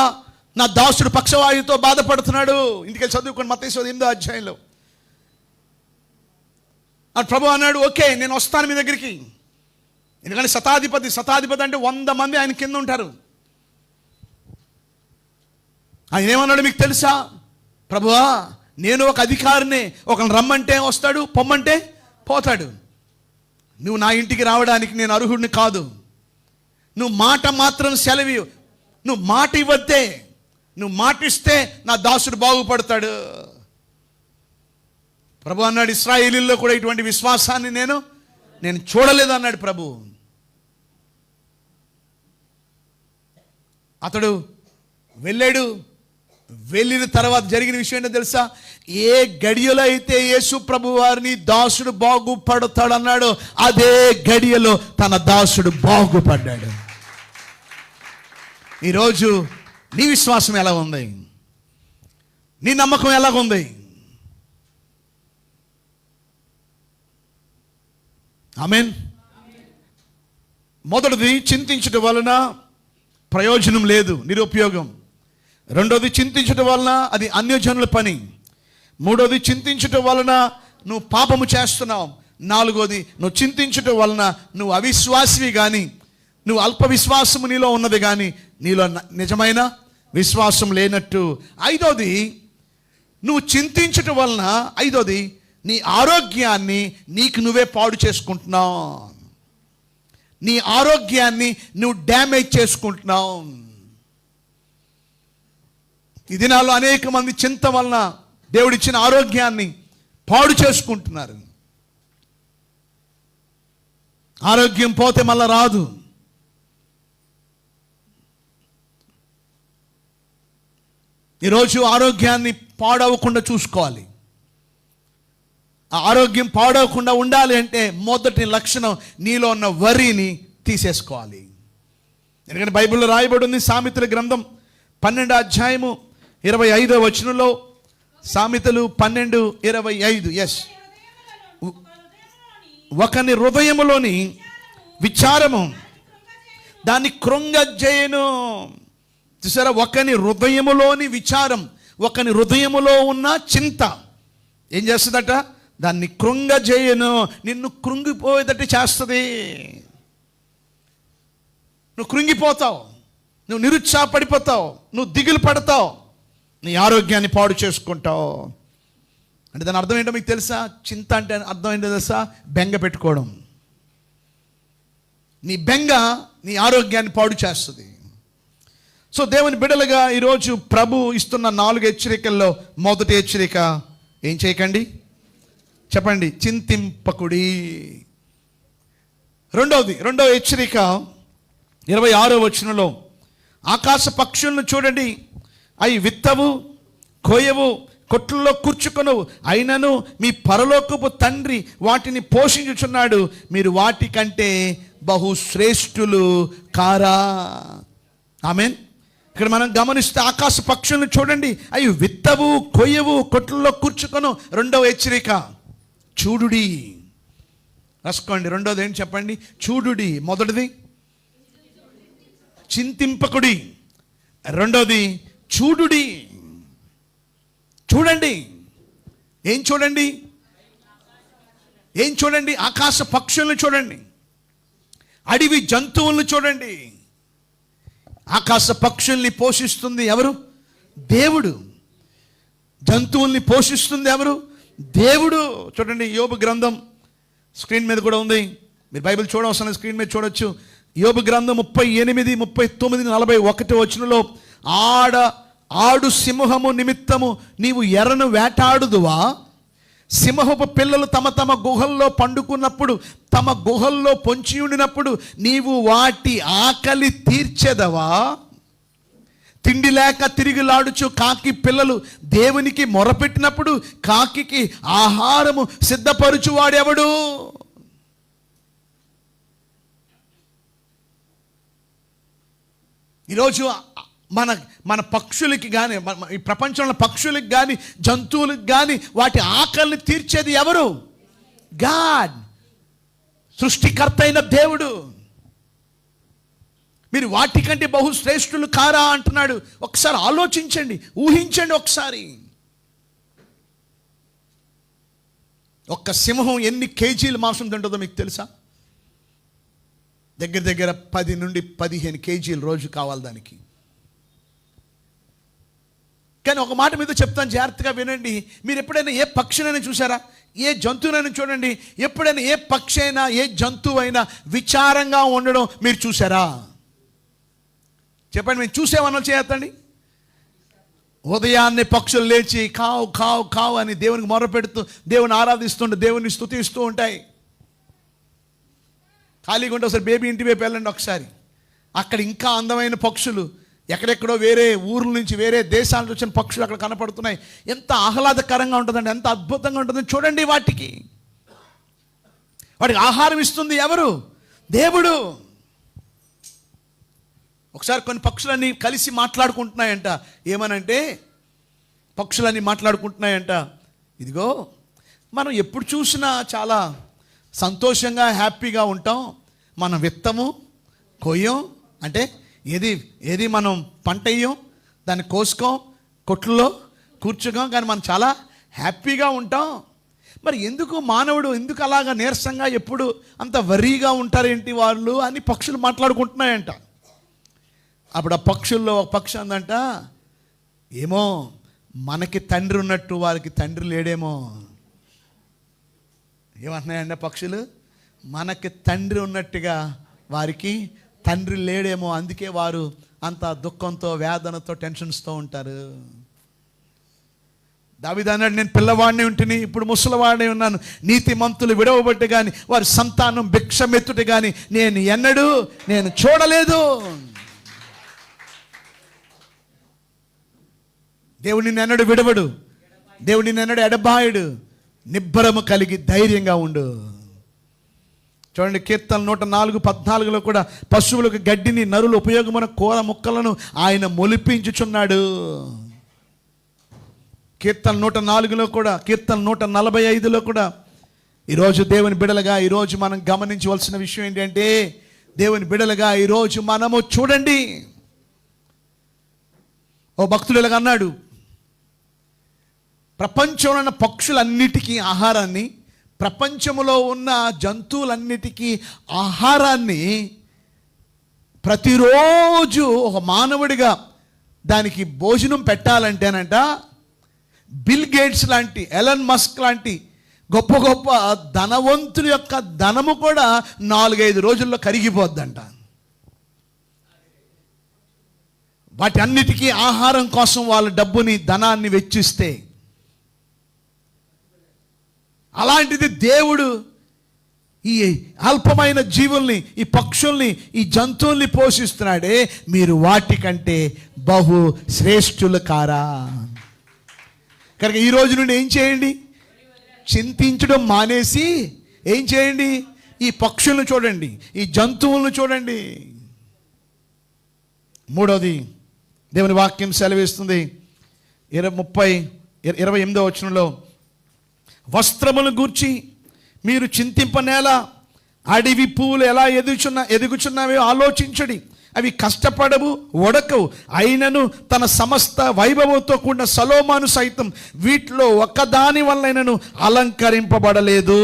నా దాసుడు పక్షవాయువుతో బాధపడుతున్నాడు. ఇంటికి చదువుకోండి మత్తయి 8వ అధ్యాయంలో. ప్రభు అన్నాడు, ఓకే నేను వస్తాను మీ దగ్గరికి. ఎందుకంటే శతాధిపతి అంటే 100 మంది ఆయన కింద ఉంటారు. ఆయన ఏమన్నాడు మీకు తెలుసా? ప్రభువా, నేను ఒక అధికారిని, ఒకరిని రమ్మంటే వస్తాడు, పొమ్మంటే పోతాడు. నువ్వు నా ఇంటికి రావడానికి నేను అర్హుడిని కాదు. నువ్వు మాట మాత్రం సెలవి, నువ్వు మాట ఇవ్వద్దే. నువ్వు మాట ఇస్తే నా దాసుడు బాగుపడతాడు. ప్రభు అన్నాడు, ఇశ్రాయేలీల్లో కూడా ఇటువంటి విశ్వాసాన్ని నేను చూడలేదు అన్నాడు ప్రభు. అతడు వెళ్ళాడు. వెళ్ళిన తర్వాత జరిగిన విషయం ఏంటో తెలుసా? ఏ గడియలో అయితే యేసు ప్రభు వారిని దాసుడు బాగుపడతాడు అన్నాడు, అదే గడియలో తన దాసుడు బాగుపడ్డాడు. ఈరోజు నీ విశ్వాసం ఎలా ఉంది? నీ నమ్మకం ఎలా ఉంది? ఆమేన్. మొదటిది, చింతించడం వలన ప్రయోజనం లేదు, నిరుపయోగం. రెండోది, చింతించడం వలన అది అన్యజనుల పని. మూడోది, చింతించడం వలన నువ్వు పాపము చేస్తున్నావు. నాలుగోది, నువ్వు చింతించడం వలన నువ్వు అవిశ్వాసివి కానీ, నువ్వు అల్ప విశ్వాసము నీలో ఉన్నది కానీ నీలో నిజమైన విశ్వాసం లేనట్టు. ఐదోది, నువ్వు చింతించటం వలన నీ ఆరోగ్యాన్ని నీకు నువ్వే పాడు చేసుకుంటున్నావు. నీ ఆరోగ్యాన్ని నువ్వు డ్యామేజ్ చేసుకుంటున్నావు. ఈ దినాల్లో అనేక మంది చింత వలన దేవుడిచ్చిన ఆరోగ్యాన్ని పాడు చేసుకుంటున్నారు. ఆరోగ్యం పోతే మళ్ళా రాదు. ఈరోజు ఆరోగ్యాన్ని పాడవకుండా చూసుకోవాలి. ఆ ఆరోగ్యం పాడవకుండా ఉండాలి అంటే మొదటి లక్షణం నీలో ఉన్న వరిని తీసేసుకోవాలి. ఎందుకంటే బైబిల్లో రాయబడి ఉంది, సామెతల గ్రంథం 12వ అధ్యాయము 25వ వచనంలో. సామెతలు 12:25. ఎస్, ఒకని హృదయములోని విచారము దాన్ని కృంగజేయును. చూసారా? ఒకని హృదయములోని విచారం, ఒకని హృదయములో ఉన్న చింత ఏం చేస్తుందట? దాన్ని కృంగజేయును, నిన్ను కృంగిపోయేటట్టు చేస్తుంది. నువ్వు కృంగిపోతావు, నువ్వు నిరుత్సాహపడిపోతావు, నువ్వు దిగులు పడతావు, నీ ఆరోగ్యాన్ని పాడు చేసుకుంటావు. అంటే దాని అర్థం ఏంటో మీకు తెలుసా? చింత అంటే అర్థం ఏంటో తెలుసా? బెంగ పెట్టుకోవడం. నీ బెంగ నీ ఆరోగ్యాన్ని పాడు చేస్తుంది. సో దేవుని బిడ్డలుగా ఈరోజు ప్రభు ఇస్తున్న 4 హెచ్చరికల్లో మొదటి హెచ్చరిక ఏం చేయకండి చెప్పండి? చింతింపకుడి. రెండవ హెచ్చరిక 26వ వచనంలో, ఆకాశ పక్షులను చూడండి, అవి విత్తవు, కోయవు, కొట్లలో కూర్చుకొను, అయినను మీ పరలోకపు తండ్రి వాటిని పోషించుచున్నాడు, మీరు వాటికంటే బహుశ్రేష్ఠులు కారా. ఆమేన్. ఇక్కడ మనం గమనిస్తే ఆకాశ పక్షులను చూడండి, అవి విత్తవు, కొయ్యవు, కొట్లలో కూర్చుకొను. రెండవ హెచ్చరిక చూడుడి. రాసుకోండి. రెండోది ఏంటి చెప్పండి? చూడుడి. మొదటిది చింతింపకుడి, రెండోది చూడుడి. చూడండి. ఏం చూడండి? ఏం చూడండి? ఆకాశ పక్షులను చూడండి, అడవి జంతువులను చూడండి. ఆకాశ పక్షుల్ని పోషిస్తుంది ఎవరు? దేవుడు. జంతువుల్ని పోషిస్తుంది ఎవరు? దేవుడు. చూడండి, యోబు గ్రంథం స్క్రీన్ మీద కూడా ఉంది, మీరు బైబిల్ చూడవలసిన స్క్రీన్ మీద చూడొచ్చు. యోబు గ్రంథం 38, 39, 41 వచనంలో, ఆడు సింహము నిమిత్తము నీవు ఎర్రను వేటాడుదువా? సింహపు పిల్లలు తమ తమ గుహల్లో పండుకున్నప్పుడు, తమ గుహల్లో పొంచి ఉండినప్పుడు నీవు వాటి ఆకలి తీర్చెదవా? తిండి లేక తిరిగిలాడుచు కాకి పిల్లలు దేవునికి మొరపెట్టినప్పుడు కాకికి ఆహారము సిద్ధపరచువాడెవడు? ఈరోజు మన పక్షులకి కానీ, ఈ ప్రపంచంలో పక్షులకి కానీ, జంతువులకు కానీ వాటి ఆకలిని తీర్చేది ఎవరు? గాడ్. సృష్టికర్త అయిన దేవుడు. మీరు వాటికంటే బహుశ్రేష్ఠులు కారా అంటున్నాడు. ఒకసారి ఆలోచించండి, ఊహించండి ఒకసారి. ఒక్క సింహం ఎన్ని కేజీల మాంసం తింటుందో మీకు తెలుసా? దగ్గర దగ్గర 10 నుండి 15 కేజీలు రోజు కావాలి దానికి. కానీ ఒక మాట మీద చెప్తాను, జాగ్రత్తగా వినండి. మీరు ఎప్పుడైనా ఏ పక్షినైనా చూసారా? ఏ జంతువునైనా చూడండి. ఎప్పుడైనా ఏ పక్షి అయినా, ఏ జంతువు అయినా విచారంగా ఉండడం మీరు చూసారా? చెప్పండి, మేము చూసేవన్నా చేయొద్దండి. ఉదయాన్నే పక్షులు లేచి కావు కావు కావు అని దేవునికి మొరపెడుతూ దేవుని ఆరాధిస్తుంటే, దేవుని స్తుతిస్తూ ఉంటాయి. ఖాళీగా ఉంటే ఒకసారి బేబీ ఇంటి వైపు వెళ్ళండి ఒకసారి. అక్కడ ఇంకా అందమైన పక్షులు, ఎక్కడెక్కడో వేరే ఊర్ల నుంచి, వేరే దేశాల నుంచి వచ్చిన పక్షులు అక్కడ కనపడుతున్నాయి. ఎంత ఆహ్లాదకరంగా ఉంటుందండి, ఎంత అద్భుతంగా ఉంటుందని చూడండి. వాటికి ఆహారం ఇస్తుంది ఎవరు? దేవుడు. ఒకసారి కొన్ని పక్షులన్నీ కలిసి మాట్లాడుకుంటున్నాయంట. ఏమనంటే, పక్షులన్నీ మాట్లాడుకుంటున్నాయంట, ఇదిగో మనం ఎప్పుడు చూసినా చాలా సంతోషంగా హ్యాపీగా ఉంటాం. మనం విత్తము, కొయ్యం, అంటే ఏది మనం పంట అయ్యం, దాన్ని కోసుకోం, కొట్లలో కూర్చుకోం, కానీ మనం చాలా హ్యాపీగా ఉంటాం. మరి ఎందుకు మానవుడు ఎందుకు అలాగా నీరసంగా ఎప్పుడు అంత వరీగా ఉంటారేంటి వాళ్ళు అని పక్షులు మాట్లాడుకుంటున్నాయంట. అప్పుడు ఆ పక్షుల్లో ఒక పక్షి అందంట, ఏమో మనకి తండ్రి ఉన్నట్టు వారికి తండ్రి లేడేమో. ఏమంటున్నాయండి పక్షులు? మనకి తండ్రి ఉన్నట్టుగా వారికి తండ్రి లేడేమో, అందుకే వారు అంత దుఃఖంతో, వేదనతో, టెన్షన్స్తో ఉంటారు. దావీదు అన్నాడు, నేను పిల్లవాడిని ఉంటుని ఇప్పుడు ముసలివాడిని ఉన్నాను, నీతిమంతులు విడవబట్టి కానీ వారి సంతానం భిక్షమెత్తుటి కానీ నేను చూడలేదు. దేవుడు నిన్ను ఎన్నడు విడవడు, దేవుడు నిన్ను ఎన్నడు ఎడబాయుడు. నిబ్బరము కలిగి ధైర్యంగా ఉండు. చూడండి, కీర్తన 104:14 కూడా, పశువులకు గడ్డిని, నరులు ఉపయోగమైన కూర ముక్కలను ఆయన మొలిపించుచున్నాడు. కీర్తన 104 కూడా, కీర్తన 145 కూడా. ఈరోజు దేవుని బిడలుగా ఈరోజు మనం గమనించవలసిన విషయం ఏంటంటే, దేవుని బిడలుగా ఈరోజు మనము చూడండి. ఓ భక్తుడు ఇలాగ అన్నాడు, ప్రపంచంలో ఉన్న పక్షులన్నిటికీ ఆహారాన్ని, ప్రపంచంలో ఉన్న జంతువులన్నిటికీ ఆహారాన్ని ప్రతిరోజు ఒక మానవుడిగా దానికి భోజనం పెట్టాలంటేనంట బిల్ గేట్స్ లాంటి, ఎలన్ మస్క్ లాంటి గొప్ప గొప్ప ధనవంతుల యొక్క ధనము కూడా 4-5 రోజుల్లో కరిగిపోద్దంట. వాటి అన్నిటికీ ఆహారం కోసం వాళ్ళ డబ్బుని, ధనాన్ని వెచ్చిస్తే, అలాంటిది దేవుడు ఈ అల్పమైన జీవుల్ని, ఈ పక్షుల్ని, ఈ జంతువుల్ని పోషిస్తున్నాడే, మీరు వాటికంటే బహు శ్రేష్ఠులు కారా? కనుక ఈ రోజు నుండి ఏం చేయండి? చింతించడం మానేసి ఏం చేయండి? ఈ పక్షులను చూడండి, ఈ జంతువులను చూడండి. మూడోది దేవుని వాక్యం సెలవిస్తుంది 28వ వచనంలో, వస్త్రములను గూర్చి మీరు చింతింపనేలా, అడవి పువ్వులు ఎలా ఎదుగుచున్నావో ఆలోచించడి. అవి కష్టపడవు, వడకవు, అయినను తన సమస్త వైభవంతో కూడిన సొలొమోను సైతం వీటిలో ఒక్కదాని వల్లైనను అలంకరింపబడలేదు.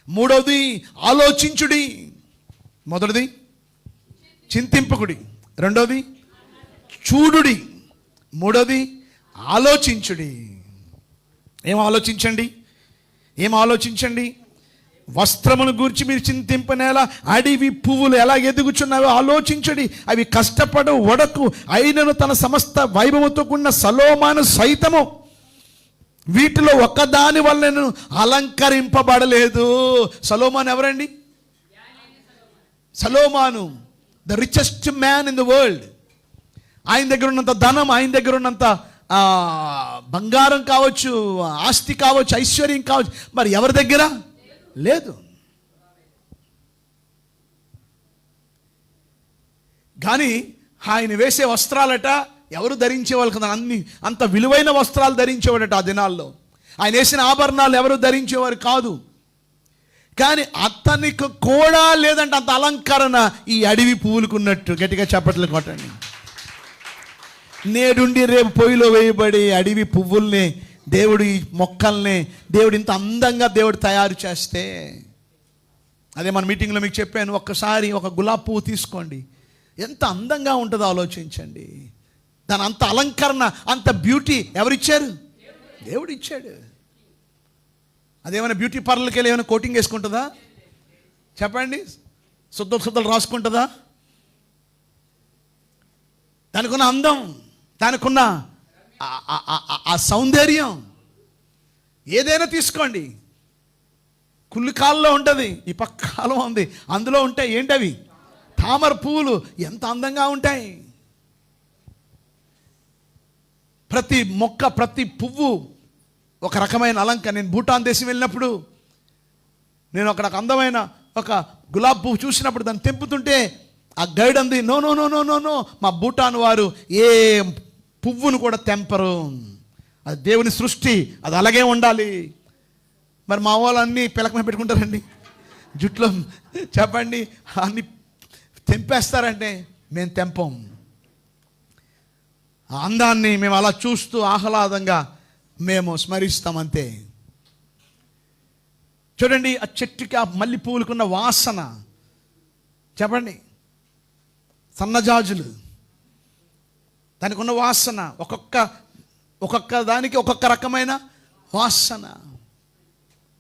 మూడవది ఆలోచించుడి. మొదటిది చింతింపకుడి, రెండవది చూడుడి, మూడవది ఆలోచించుడి. ఏం ఆలోచించండి? వస్త్రమును గూర్చి మీరు చింతింపనేలా, అడవి పువ్వులు ఎలా ఎదుగుచున్నావో ఆలోచించడి. అవి కష్టపడు, వడకు, అయినను తన సమస్త వైభవంతో కూడిన సొలొమోను సైతము వీటిలో ఒక్కదాని వల్లను అలంకరింపబడలేదు. సొలొమోను ఎవరండి? Solomon the richest man in the world. ఆయన దగ్గర ఉన్నంత ధనం, ఆయన దగ్గర ఉన్నంత బంగారం కావచ్చు, ఆస్తి కావచ్చు, ఐశ్వర్యం కావచ్చు, మరి ఎవరి దగ్గర లేదు. కానీ ఆయన వేసే వస్త్రాలట ఎవరు ధరించేవాళ్ళు కదా, అంత విలువైన వస్త్రాలు ధరించేవాడట ఆ దినాల్లో. ఆయన వేసిన ఆభరణాలు ఎవరు ధరించేవారు కాదు. కానీ అతనికి కూడా లేదంటే అంత అలంకరణ ఈ అడవి పువ్వులకు ఉన్నట్టు. గట్టిగా చప్పట్లు కొట్టండి. నేడుండి రేపు పొయ్యిలో వేయబడి అడవి పువ్వుల్ని, దేవుడు ఈ మొక్కల్ని దేవుడు ఇంత అందంగా దేవుడు తయారు చేస్తే, అదే మన మీటింగ్లో మీకు చెప్పాను, ఒక్కసారి ఒక గులాబీ పువ్వు తీసుకోండి, ఎంత అందంగా ఉంటుందో ఆలోచించండి. దాని అంత అలంకరణ, అంత బ్యూటీ ఎవరిచ్చారు? దేవుడు ఇచ్చాడు. అదేమైనా బ్యూటీ పార్లర్కి వెళ్ళి ఏమైనా కోటింగ్ వేసుకుంటుందా? చెప్పండి. శుద్ధలు రాసుకుంటుందా? దానికి ఉన్న అందం, దానికి ఉన్న ఆ సౌందర్యం ఏదైనా తీసుకోండి. కుళ్ళు కాలంలో ఉంటుంది, ఈ పక్క కాలం ఉంది, అందులో ఉంటాయి. ఏంటవి? తామర పువ్వులు ఎంత అందంగా ఉంటాయి. ప్రతి మొక్క, ప్రతి పువ్వు ఒక రకమైన అలంకరణ. నేను భూటాన్ దేశం వెళ్ళినప్పుడు నేను అక్కడ ఒక అందమైన ఒక గులాబీ పువ్వు చూసినప్పుడు దాన్ని తెంపుతుంటే ఆ గైడ్ అంది, no no no no no no, మా భూటాన్ వారు ఏ పువ్వును కూడా తెంపరు, అది దేవుని సృష్టి, అది అలాగే ఉండాలి. మరి మా వాళ్ళు అన్నీ పిలకమే పెట్టుకుంటారండి జుట్లో. చెప్పండి, అన్ని తెంపేస్తారంటే మేము తెంపం. ఆ అందాన్ని మేము అలా చూస్తూ ఆహ్లాదంగా మేము స్మరిస్తామంతే. చూడండి, ఆ చెట్టుకి ఆ మల్లె పువ్వులకున్న వాసన. చెప్పండి, సన్నజాజులు, దానికి ఉన్న వాసన, ఒక్కొక్క దానికి ఒక్కొక్క రకమైన వాసన,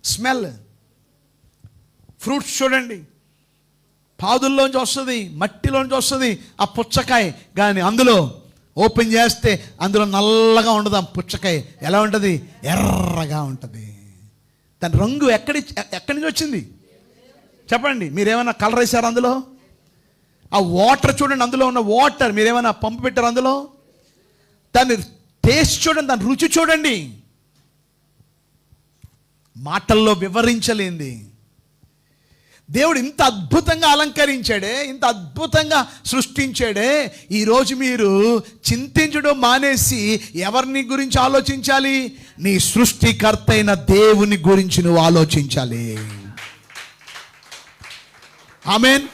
స్మెల్. ఫ్రూట్స్ చూడండి, పాదుల్లోంచి వస్తుంది, మట్టిలోంచి వస్తుంది ఆ పుచ్చకాయ, కానీ అందులో ఓపెన్ చేస్తే అందులో నల్లగా ఉండదు. ఆ పుచ్చకాయ ఎలా ఉంటుంది? ఎర్రగా ఉంటుంది. దాని రంగు ఎక్కడి నుంచి వచ్చింది? చెప్పండి. మీరేమైనా కలర్ వేసారు అందులో? ఆ వాటర్ చూడండి, అందులో ఉన్న వాటర్ మీరేమైనా పంపు పెట్టారు అందులో? దాని టేస్ట్ చూడండి, దాని రుచి చూడండి, మాటల్లో వివరించలేంది. దేవుడు ఇంత అద్భుతంగా అలంకరించాడే, ఇంత అద్భుతంగా సృష్టించాడే. ఈరోజు మీరు చింతించడం మానేసి ఎవరిని గురించి ఆలోచించాలి? నీ సృష్టికర్త అయిన దేవుని గురించి నువ్వు ఆలోచించాలి. ఆమేన్,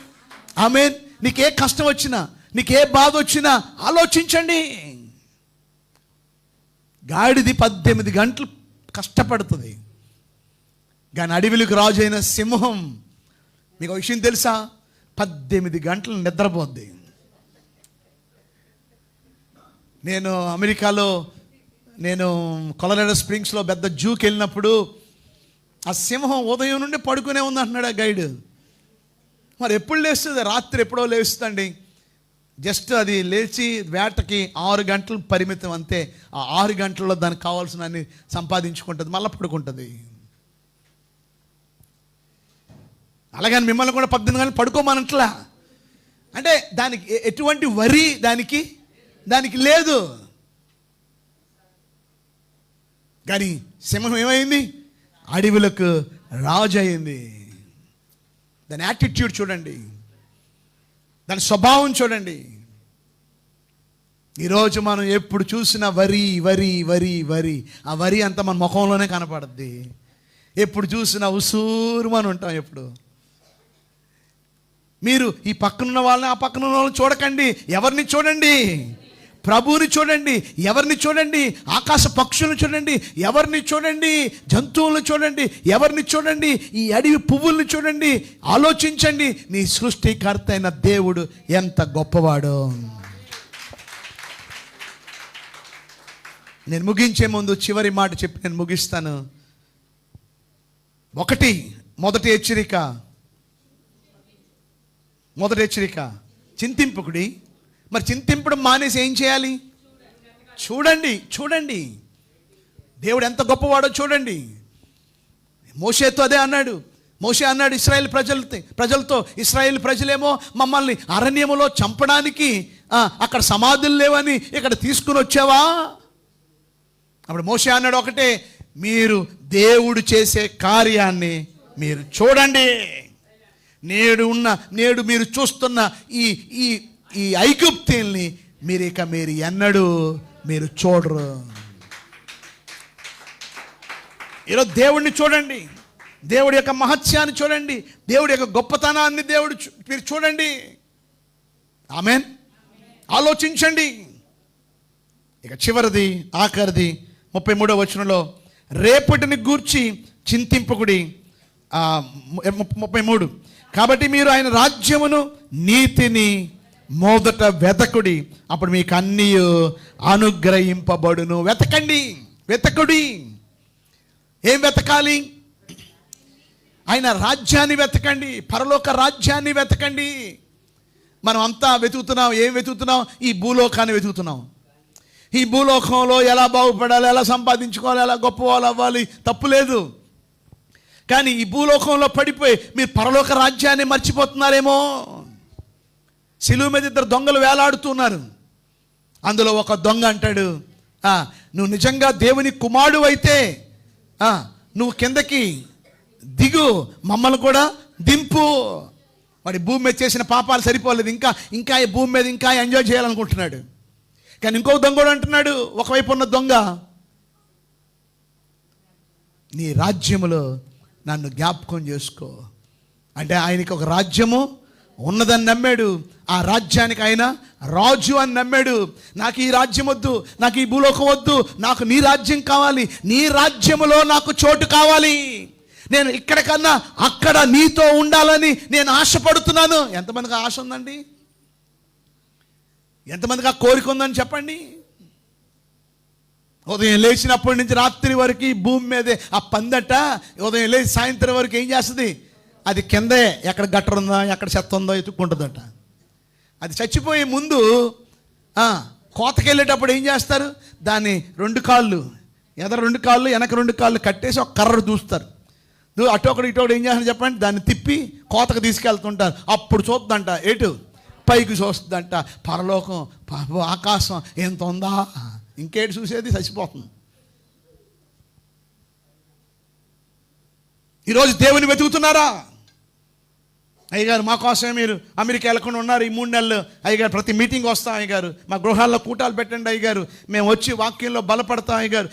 ఆమేన్. నీకే కష్టం వచ్చినా, నీకే బాధ వచ్చినా ఆలోచించండి. గాడిది 18 గంటలు కష్టపడుతుంది, కానీ అడవిలకు రాజు అయిన సింహం, మీకు ఒక విషయం తెలుసా? 18 గంటలు నిద్రపోద్ది. నేను అమెరికాలో కొలరాడో స్ప్రింగ్స్లో పెద్ద జూకి వెళ్ళినప్పుడు ఆ సింహం ఉదయం నుండి పడుకునే ఉంది అంటున్నాడు ఆ గైడ్. మరి ఎప్పుడు లేస్తుంది? రాత్రి ఎప్పుడో లేస్తుందండి. జస్ట్ అది లేచి వేటకి 6 గంటలు పరిమితం, అంతే. ఆ 6 గంటల్లో దానికి కావాల్సిన అన్ని సంపాదించుకుంటుంది, మళ్ళీ పడుకుంటుంది. అలాగని మిమ్మల్ని కూడా 18 గంటలు పడుకోమనట్లా. అంటే దానికి ఎటువంటి వరి దానికి లేదు. కానీ సింహం ఏమైంది? అడవులకు రాజు అయింది. దాని యాటిట్యూడ్ చూడండి, దాని స్వభావం చూడండి. ఈరోజు మనం ఎప్పుడు చూసినా వరి వరి వరి వరి, ఆ వరి అంతా మన ముఖంలోనే కనపడుద్ది. ఎప్పుడు చూసినా ఉసూరుమని ఉంటాం. ఎప్పుడు మీరు ఈ పక్కనున్న వాళ్ళని, ఆ పక్కనున్న వాళ్ళని చూడకండి. ఎవరిని చూడండి? ప్రభువుని చూడండి. ఎవరిని చూడండి? ఆకాశ పక్షులను చూడండి. ఎవరిని చూడండి? జంతువులను చూడండి. ఎవరిని చూడండి? ఈ అడవి పువ్వుల్ని చూడండి. ఆలోచించండి, నీ సృష్టికర్త అయిన దేవుడు ఎంత గొప్పవాడో. నేను ముగించే ముందు చివరి మాట చెప్పి నేను ముగిస్తాను. మొదటి హెచ్చరిక చింతింపుకుడి. మరి చింతింపడం మానేసి ఏం చేయాలి? చూడండి. దేవుడు ఎంత గొప్పవాడో చూడండి. మోషేతో అదే అన్నాడు. మోషే అన్నాడు ఇశ్రాయేల్ ప్రజలతో, ఇశ్రాయేల్ ప్రజలేమో మమ్మల్ని అరణ్యములో చంపడానికి అక్కడ సమాధులు లేవని ఇక్కడ తీసుకుని వచ్చావా? అప్పుడు మోషే అన్నాడు ఒకటే, మీరు దేవుడు చేసే కార్యాన్ని మీరు చూడండి. నేడు మీరు చూస్తున్న ఈ ఐగుప్తీల్ని మీరు ఎన్నడూ మీరు చూడరు. ఈరోజు దేవుడిని చూడండి, దేవుడి యొక్క మహత్యాన్ని చూడండి, దేవుడి యొక్క గొప్పతనాన్ని మీరు చూడండి. ఆమేన్. ఆలోచించండి. ఇక చివరిది, ఆఖరిది 33వ వచనంలో, రేపటిని గూర్చి చింతింపకుడి. 33, కాబట్టి మీరు ఆయన రాజ్యమును నీతిని మొదట వెతకుడి, అప్పుడు మీకు అన్నీ అనుగ్రహింపబడును. వెతకుడి. ఏం వెతకాలి? ఆయన రాజ్యాన్ని వెతకండి, పరలోక రాజ్యాన్ని వెతకండి. మనం అంతా వెతుకుతున్నాం. ఏం వెతుకుతున్నాం? ఈ భూలోకాన్ని వెతుకుతున్నాం. ఈ భూలోకంలో ఎలా బాగుపడాలి, ఎలా సంపాదించుకోవాలి, ఎలా గొప్పవాళ్ళు అవ్వాలి, తప్పులేదు. కానీ ఈ భూలోకంలో పడిపోయి మీరు పరలోక రాజ్యాన్ని మర్చిపోతున్నారేమో. శిలువ మీద 2 దొంగలు వేలాడుతున్నారు. అందులో ఒక దొంగ అంటాడు, నువ్వు నిజంగా దేవుని కుమారుడు అయితే నువ్వు కిందకి దిగు, మమ్మల్ని కూడా దింపు. వాడి భూమి మీద చేసిన పాపాలు సరిపోలేదు, ఇంకా ఈ భూమి మీద ఇంకా ఎంజాయ్ చేయాలనుకుంటున్నాడు. కానీ ఇంకొక దొంగ కూడా అంటున్నాడు, ఒకవైపు ఉన్న దొంగ, నీ రాజ్యములో నన్ను జ్ఞాపకం చేసుకో. అంటే ఆయనకి ఒక రాజ్యము ఉన్నదని నమ్మాడు. ఆ రాజ్యానికి ఆయన రాజు అని నమ్మాడు. నాకు ఈ రాజ్యం వద్దు, నాకు ఈ భూలోకం వద్దు, నాకు నీ రాజ్యం కావాలి, నీ రాజ్యములో నాకు చోటు కావాలి, నేను ఇక్కడ కన్నా అక్కడ నీతో ఉండాలని నేను ఆశపడుతున్నాను. ఎంతమందికి ఆశ ఉందండి? ఎంతమందికి ఆ కోరిక ఉందని చెప్పండి. ఉదయం లేచినప్పటి నుంచి రాత్రి వరకు భూమి మీదే ఆ పందట ఉదయం లేచి సాయంత్రం వరకు ఏం చేస్తుంది? అది కిందే, ఎక్కడ గట్టర్ ఉందా, ఎక్కడ చెత్త ఉందో ఎత్తుక్కుంటుందట. అది చచ్చిపోయే ముందు కోతకెళ్ళేటప్పుడు ఏం చేస్తారు? దాన్ని 2 కాళ్ళు, ఎదర 2 కాళ్ళు, వెనక 2 కాళ్ళు కట్టేసి ఒక కర్ర దూస్తారు. అటొకటి ఇటొకటి ఏం చేస్తారు చెప్పండి? దాన్ని తిప్పి కోతకు తీసుకెళ్తుంటారు. అప్పుడు చూస్తుందంట, ఎటు పైకి చూస్తుందంట, పరలోకం, ఆకాశం ఎంత ఉందా. ఇంకేటి చూసేది? చచ్చిపోతుంది. ఈరోజు దేవుని వెతుకుతున్నారా? అయ్యగారు మా కోసమే మీరు అమెరికా వెళ్ళకుండా ఉన్నారు ఈ 3 నెలలు. అయ్యగారు ప్రతి మీటింగ్ వస్తాం అయ్యగారు, మా గృహాల్లో కూటాలు పెట్టండి అయ్యగారు, మేము వచ్చి వాక్యంలో బలపడతాం అయ్యగారు,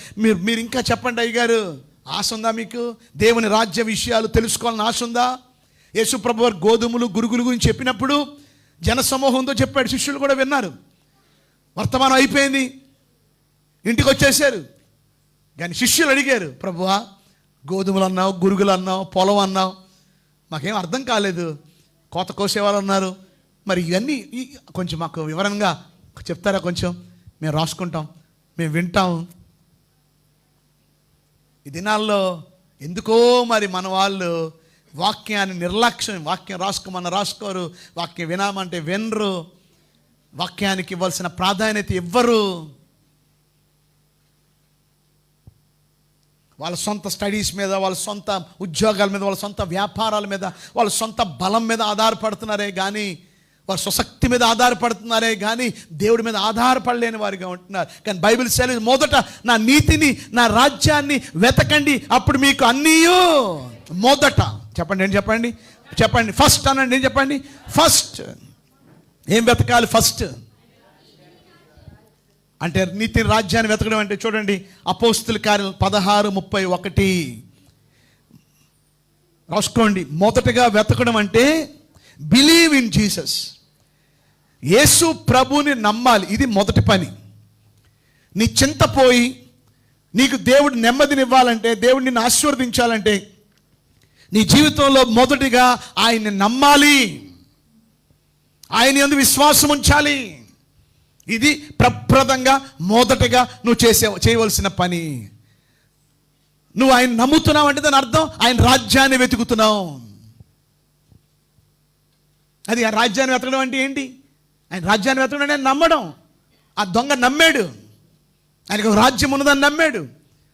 మీరు ఇంకా చెప్పండి అయ్యగారు. ఆశ ఉందా మీకు? దేవుని రాజ్య విషయాలు తెలుసుకోవాలని ఆశ ఉందా? యేసు ప్రభు వారు గోధుమలు గురుగుల గురించి చెప్పినప్పుడు జన సమూహంతో చెప్పాడు, శిష్యులు కూడా విన్నారు. వర్తమానం అయిపోయింది, ఇంటికి వచ్చేసారు. కానీ శిష్యులు అడిగారు, ప్రభువా గోధుమలు అన్నావు, గురుగులు అన్నావు, పొలం అన్నావు, మాకేం అర్థం కాలేదు. కోత కోసేవాళ్ళు ఉన్నారు. మరి ఇవన్నీ కొంచెం మాకు వివరంగా చెప్తారా? కొంచెం మేము రాసుకుంటాం, మేము వింటాం. ఈ దినాల్లో ఎందుకో మరి మన వాళ్ళు వాక్యాన్ని నిర్లక్ష్యం, వాక్యం రాసుకోమన్న రాసుకోరు, వాక్యం వినామంటే వినరు, వాక్యానికి ఇవ్వాల్సిన ప్రాధాన్యత ఇవ్వరు. వాళ్ళ సొంత స్టడీస్ మీద, వాళ్ళ సొంత ఉద్యోగాల మీద, వాళ్ళ సొంత వ్యాపారాల మీద, వాళ్ళ సొంత బలం మీద ఆధారపడుతున్నారే కానీ, వారి స్వశక్తి మీద ఆధారపడుతున్నారే కానీ దేవుడి మీద ఆధారపడలేని వారిగా ఉంటున్నారు. కానీ బైబిల్ సెలవు, మొదట నా నీతిని, నా రాజ్యాన్ని వెతకండి, అప్పుడు మీకు అన్నీ. మొదట చెప్పండి, ఏం చెప్పండి? చెప్పండి ఫస్ట్ అనండి. ఏం చెప్పండి? ఫస్ట్. ఏం వెతకాలి? ఫస్ట్ అంటే నీతి రాజ్యాన్ని వెతకడం అంటే చూడండి, అపోస్తుల కార్యాలు 16:31 రాసుకోండి. మొదటగా వెతకడం అంటే బిలీవ్ ఇన్ జీసస్, యేసు ప్రభుని నమ్మాలి. ఇది మొదటి పని. నీ చింత పోయి నీకు దేవుడు నెమ్మదినివ్వాలంటే, దేవుడు నిన్ను ఆశీర్వదించాలంటే నీ జీవితంలో మొదటిగా ఆయన్ని నమ్మాలి, ఆయన యందు విశ్వాసం ఉంచాలి. ఇది ప్రప్రదంగా మొదటగా నువ్వు చేయవలసిన పని. నువ్వు ఆయన నమ్ముతున్నావు అంటే దాని అర్థం ఆయన రాజ్యాన్ని వెతుకుతున్నావు. అది ఆ రాజ్యాన్ని వెతకడం అంటే ఏంటి? ఆయన రాజ్యాన్ని వెతకడం అంటే నమ్మడం. ఆ దొంగ నమ్మాడు, ఆయనకు ఒక రాజ్యం ఉన్నదని నమ్మాడు,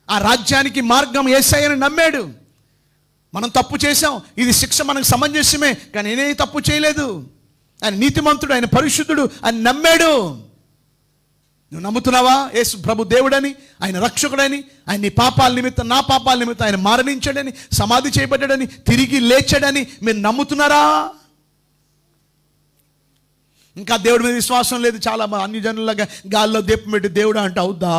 ఆ రాజ్యానికి మార్గం యేసయ్యని నమ్మాడు. మనం తప్పు చేశాం, ఇది శిక్ష మనకు సమంజసమే, కానీ నేనే తప్పు చేయలేదు, ఆయన నీతిమంతుడు, ఆయన పరిశుద్ధుడు అని నమ్మాడు. నువ్వు నమ్ముతున్నావా యేసు ప్రభు దేవుడని, ఆయన రక్షకుడని, ఆయన నీ పాపాల నిమిత్తం, నా పాపాల నిమిత్తం ఆయన మరణించాడని, సమాధి చేయబడ్డాడని, తిరిగి లేచాడని మీరు నమ్ముతున్నారా? ఇంకా దేవుడి మీద విశ్వాసం లేదు. చాలా అన్ని జనులుగా గాల్లో దీపం పెట్టి దేవుడు అంటే అవుద్దా?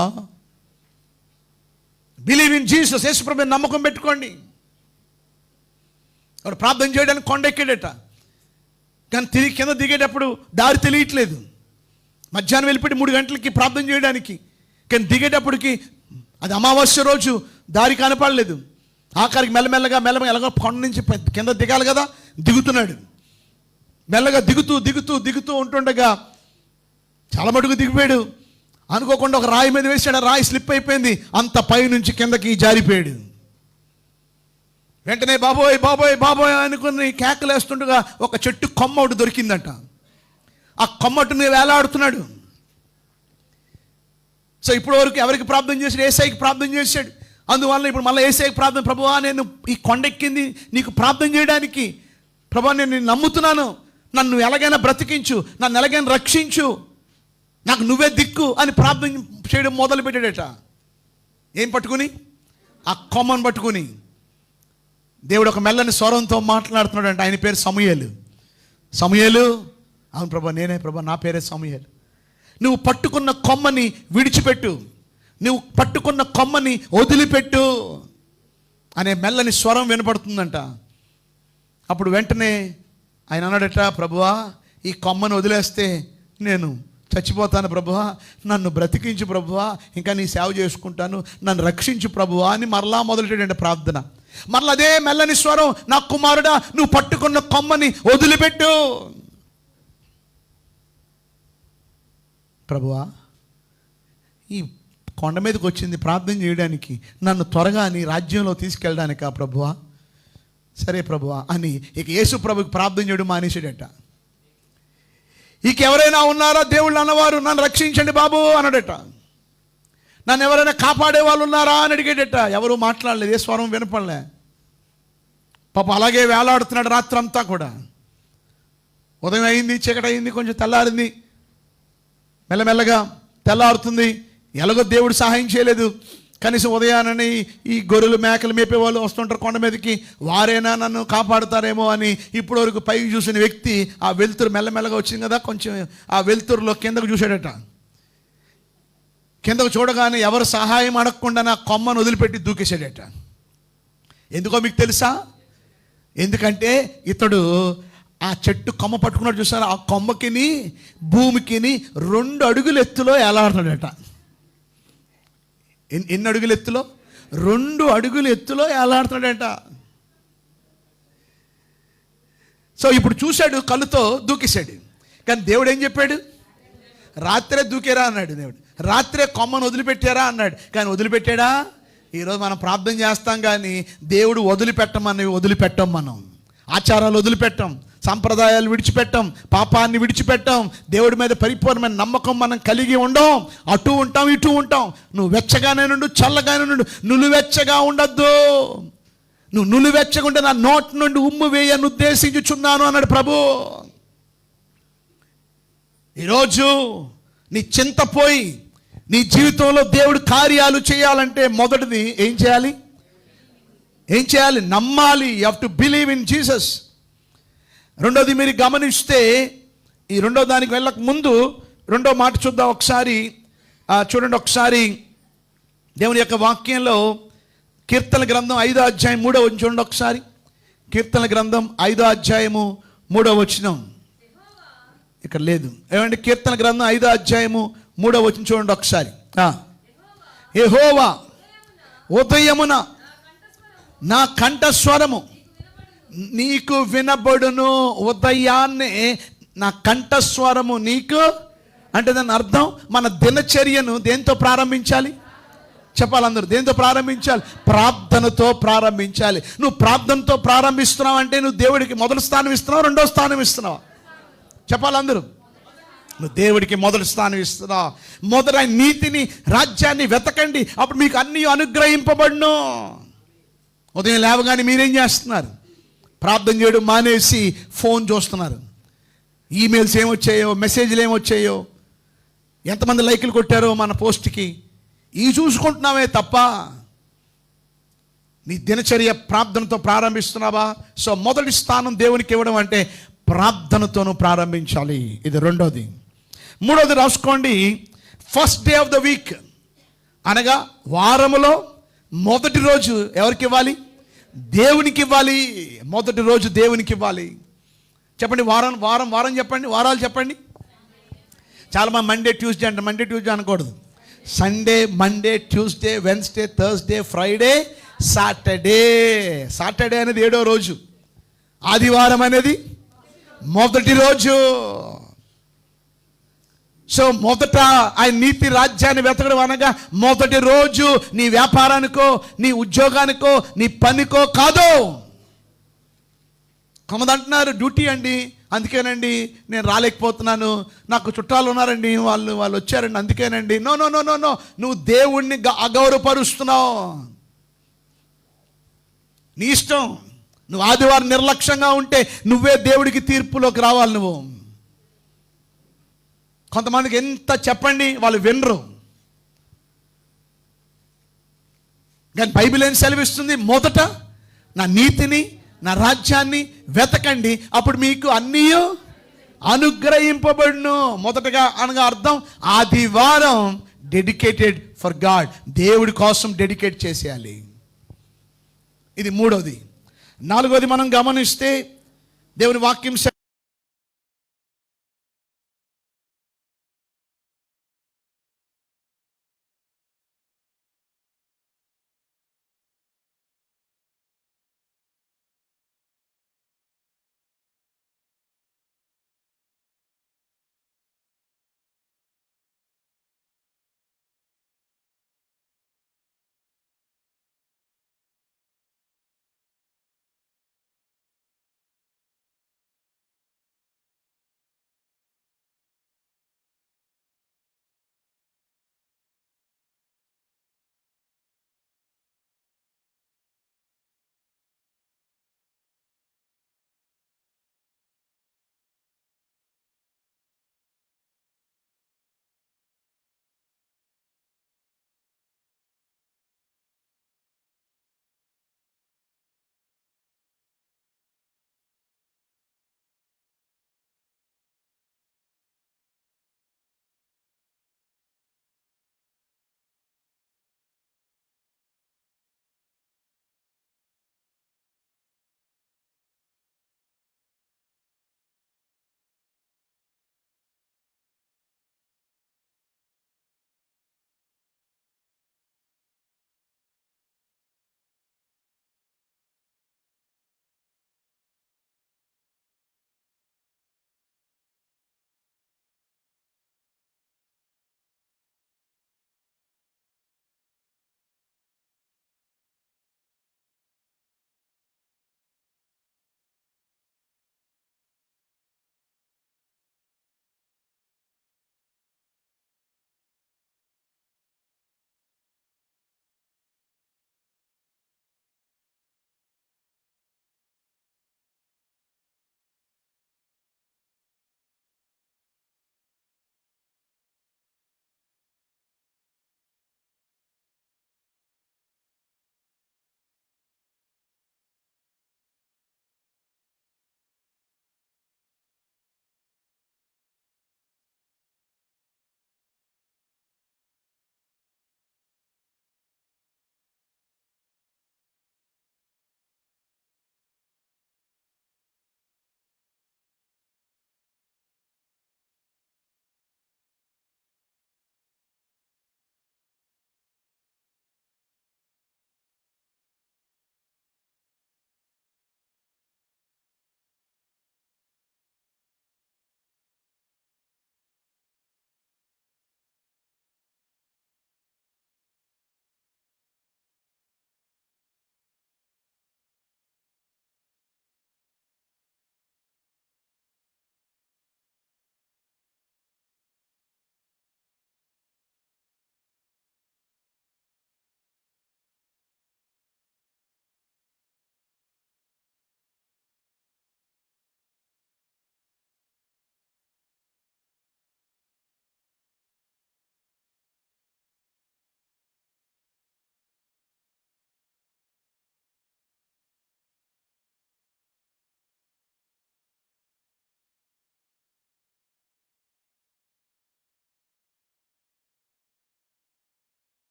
బిలీవ్ ఇన్ జీసస్, యేసు ప్రభు మీద నమ్మకం పెట్టుకోండి. వాడు ప్రార్థన చేయడానికి కొండెక్కాడట, కానీ తిరిగి కింద దిగేటప్పుడు దారి తెలియట్లేదు. మధ్యాహ్నం వెళ్ళిపోయి 3 గంటలకి ప్రార్థన చేయడానికి, కానీ దిగేటప్పటికి అది అమావాస్య రోజు, దారి కనపడలేదు. ఆఖరికి మెల్లమెల్లగా ఎలాగో కొండ నుంచి కింద దిగాలి కదా, దిగుతున్నాడు. మెల్లగా దిగుతూ ఉంటుండగా చాలా మటుకు దిగిపోయాడు. అనుకోకుండా ఒక రాయి మీద వేసాడు, ఆ రాయి స్లిప్ అయిపోయింది, అంత పై నుంచి కిందకి జారిపోయాడు. వెంటనే బాబోయ్ బాబోయ్ బాబోయ్ అనుకుని కేకలేస్తుండగా ఒక చెట్టు కొమ్మ ఒకటి దొరికిందంట. ఆ కొమ్మటుని వేలాడుతున్నాడు. సో ఇప్పుడు వరకు ఎవరికి ప్రార్థన చేశాడు? యేసయ్యకి ప్రార్థన చేశాడు. అందువల్ల ఇప్పుడు మళ్ళీ యేసయ్యకి ప్రార్థన, ప్రభువా నేను ఈ కొండెక్కింది నీకు ప్రార్థన చేయడానికి, ప్రభువా నేను నిన్ను నమ్ముతున్నాను, నన్ను ఎలాగైనా బ్రతికించు, నన్ను ఎలాగైనా రక్షించు, నాకు నువ్వే దిక్కు అని ప్రార్థన చేయడం మొదలు పెట్టాడట. ఏం పట్టుకుని? ఆ కొమ్మను పట్టుకుని. దేవుడు ఒక మెల్లని స్వరంతో మాట్లాడుతున్నాడు అంట. ఆయన పేరు సమూయేలు. సమూయేలు, అవును ప్రభా నేనే ప్రభా, నా పేరే సమూయేలు. నువ్వు పట్టుకున్న కొమ్మని విడిచిపెట్టు, నువ్వు పట్టుకున్న కొమ్మని వదిలిపెట్టు అనే మెల్లని స్వరం వినపడుతుందంట. అప్పుడు వెంటనే ఆయన అన్నాడట, ప్రభువా ఈ కొమ్మను వదిలేస్తే నేను చచ్చిపోతాను ప్రభువా, నన్ను బ్రతికించు ప్రభువా, ఇంకా నీ సేవ చేసుకుంటాను, నన్ను రక్షించు ప్రభువా అని మరలా మొదలెట్టాడండి ప్రార్థన. మరలా అదే మెల్లని స్వరం, నా కుమారుడా నువ్వు పట్టుకున్న కొమ్మని వదిలిపెట్టు. ప్రభువా ఈ కొండ మీదకి వచ్చింది ప్రార్థన చేయడానికి, నన్ను త్వరగా నీ రాజ్యంలో తీసుకెళ్ళడానికా ప్రభువా? సరే ప్రభువా అని ఇక యేసు ప్రభుకి ప్రార్థన చేయడం మానేసాడట. ఇక ఎవరైనా ఉన్నారా దేవుళ్ళు అన్నవారు, నన్ను రక్షించండి బాబు అన్నాడట. నన్ను ఎవరైనా కాపాడే వాళ్ళు ఉన్నారా అని అడిగాడట. ఎవరు మాట్లాడలేదు, ఏ స్వరం వినపడలే. పాప అలాగే వేలాడుతున్నాడు రాత్రంతా కూడా. ఉదయం అయింది, చీకటి అయింది, కొంచెం తెల్లారింది, మెల్లమెల్లగా తెల్లారుతుంది. ఎలాగో దేవుడు సహాయం చేయలేదు. కనీసం ఉదయానని ఈ గొర్రెలు మేకలు మేపేవాళ్ళు వస్తుంటారు కొండ మీదకి, వారైనా నన్ను కాపాడుతారేమో అని ఇప్పటి వరకు పైకి చూసిన వ్యక్తి ఆ వెలుతురు మెల్లమెల్లగా వచ్చింది కదా, కొంచెం ఆ వెలుతురులో కిందకు చూశాడట. కిందకు చూడగానే ఎవరు సహాయం అడగకుండా నా కొమ్మను వదిలిపెట్టి దూకేశాడట. ఎందుకో మీకు తెలుసా? ఎందుకంటే ఇతడు ఆ చెట్టు కొమ్మ పట్టుకున్నాడు చూసారా, ఆ కొమ్మకిని భూమికిని 2 అడుగుల ఎత్తులో ఎలాడుతున్నాడట. ఎన్ని అడుగుల ఎత్తులో? 2 అడుగుల ఎత్తులో ఎలాడుతున్నాడట. సో ఇప్పుడు చూశాడు, కళ్ళుతో దూకేశాడు. కానీ దేవుడు ఏం చెప్పాడు? రాత్రే దూకేరా అన్నాడు దేవుడు. రాత్రే కొమ్మను వదిలిపెట్టారా అన్నాడు. కానీ వదిలిపెట్టాడా? ఈరోజు మనం ప్రార్థన చేస్తాం కానీ దేవుడు వదిలిపెట్టాం. మనం ఆచారాలు వదిలిపెట్టాం, సంప్రదాయాలు విడిచిపెట్టాం, పాపాన్ని విడిచిపెట్టాం. దేవుడి మీద పరిపూర్ణమైన నమ్మకం మనం కలిగి ఉండం. అటు ఉంటాం, ఇటు ఉంటాం. నువ్వు వెచ్చగానే నుండు, చల్లగానే నుండు, నులువెచ్చగా ఉండద్దు. నువ్వు నులువెచ్చగా ఉంటే నా నోటి నుండి ఉమ్ము వేయని ఉద్దేశించుచున్నాను అన్నాడు ప్రభు. ఈరోజు నీ చింత పోయి నీ జీవితంలో దేవుడు కార్యాలు చేయాలంటే మొదటిది ఏం చేయాలి? నమ్మాలి. You have to believe in Jesus. రెండోది మీరు గమనిస్తే, ఈ రెండో దానికి వెళ్ళక ముందు రెండో మాట చూద్దాం ఒకసారి. చూడండి ఒకసారి దేవుని యొక్క వాక్యంలో కీర్తన గ్రంథం 5వ అధ్యాయం 3వ వచనం చూడండి ఒకసారి. కీర్తన గ్రంథం 5వ అధ్యాయము 3వ వచనం. ఇక్కడ లేదు ఏమండి? కీర్తన గ్రంథం 5వ అధ్యాయము 3వ వచనం చూడండి ఒకసారి. యెహోవా ఉదయమున నా కంఠస్వరము నీకు వినబడును. ఉదయాన్నే నా కంఠస్వరము నీకు అంటే దాని అర్థం మన దినచర్యను దేంతో ప్రారంభించాలి? చెప్పాలి అందరూ. దేంతో ప్రారంభించాలి? ప్రార్థనతో ప్రారంభించాలి. నువ్వు ప్రార్థనతో ప్రారంభిస్తున్నావు అంటే నువ్వు దేవుడికి మొదటి స్థానం ఇస్తున్నావు, రెండో స్థానం ఇస్తున్నావా? చెప్పాలి అందరూ. నువ్వు దేవుడికి మొదటి స్థానం ఇస్తున్నావు. మొదట నీతిని, రాజ్యాన్ని వెతకండి, అప్పుడు మీకు అన్నీ అనుగ్రహింపబడును. ఉదయం లేవగానే మీరేం చేస్తున్నారు? ప్రార్థన చేయడం మానేసి ఫోన్ చూస్తున్నారు. ఈమెయిల్స్ ఏమొచ్చాయో, మెసేజ్లు ఏమొచ్చాయో, ఎంతమంది లైకులు కొట్టారో మన పోస్ట్కి, ఇవి చూసుకుంటున్నావే తప్ప నీ దినచర్య ప్రార్థనతో ప్రారంభిస్తున్నావా? సో మొదటి స్థానం దేవునికి ఇవ్వడం అంటే ప్రార్థనతోనూ ప్రారంభించాలి. ఇది రెండోది. మూడోది రాసుకోండి. First day of the week అనగా వారములో మొదటి రోజు ఎవరికి ఇవ్వాలి? దేవునికి ఇవ్వాలి. మొదటి రోజు దేవునికి ఇవ్వాలి. చెప్పండి. వారం వారం వారం చెప్పండి. వారాలు చెప్పండి. చాలామంది మండే ట్యూస్డే అంటే మండే ట్యూస్డే అనకూడదు. Sunday, Monday, Tuesday, Wednesday, Thursday, Friday, Saturday అనేది 7వ రోజు. ఆదివారం అనేది మొదటి రోజు. సో మొదట ఆయన నీతి రాజ్యాన్ని వెతకడం అనగా మొదటి రోజు నీ వ్యాపారానికో, నీ ఉద్యోగానికో, నీ పనికో కాదు. కొంతమంది అంటున్నారు డ్యూటీ అండి, అందుకేనండి నేను రాలేకపోతున్నాను, నాకు చుట్టాలు ఉన్నారండి, వాళ్ళు వచ్చారండి, అందుకేనండి. No no no no no నువ్వు దేవుణ్ణి అగౌరవపరుస్తున్నావు. నీ ఇష్టం. నువ్వు ఆదివారం నిర్లక్ష్యంగా ఉంటే నువ్వే దేవుడికి తీర్పులోకి రావాలి. నువ్వు కొంతమందికి ఎంత చెప్పండి వాళ్ళు వినరు. కానీ బైబిల్ ఏం సెలవిస్తుంది? మొదట నా నీతిని, నా రాజ్యాన్ని వెతకండి, అప్పుడు మీకు అన్నీ అనుగ్రహింపబడును. మొదటగా అనగా అర్థం ఆదివారం డెడికేటెడ్ ఫర్ గాడ్, దేవుడి కోసం డెడికేట్ చేసేయాలి. ఇది మూడోది. నాలుగోది మనం గమనిస్తే దేవుని వాక్యం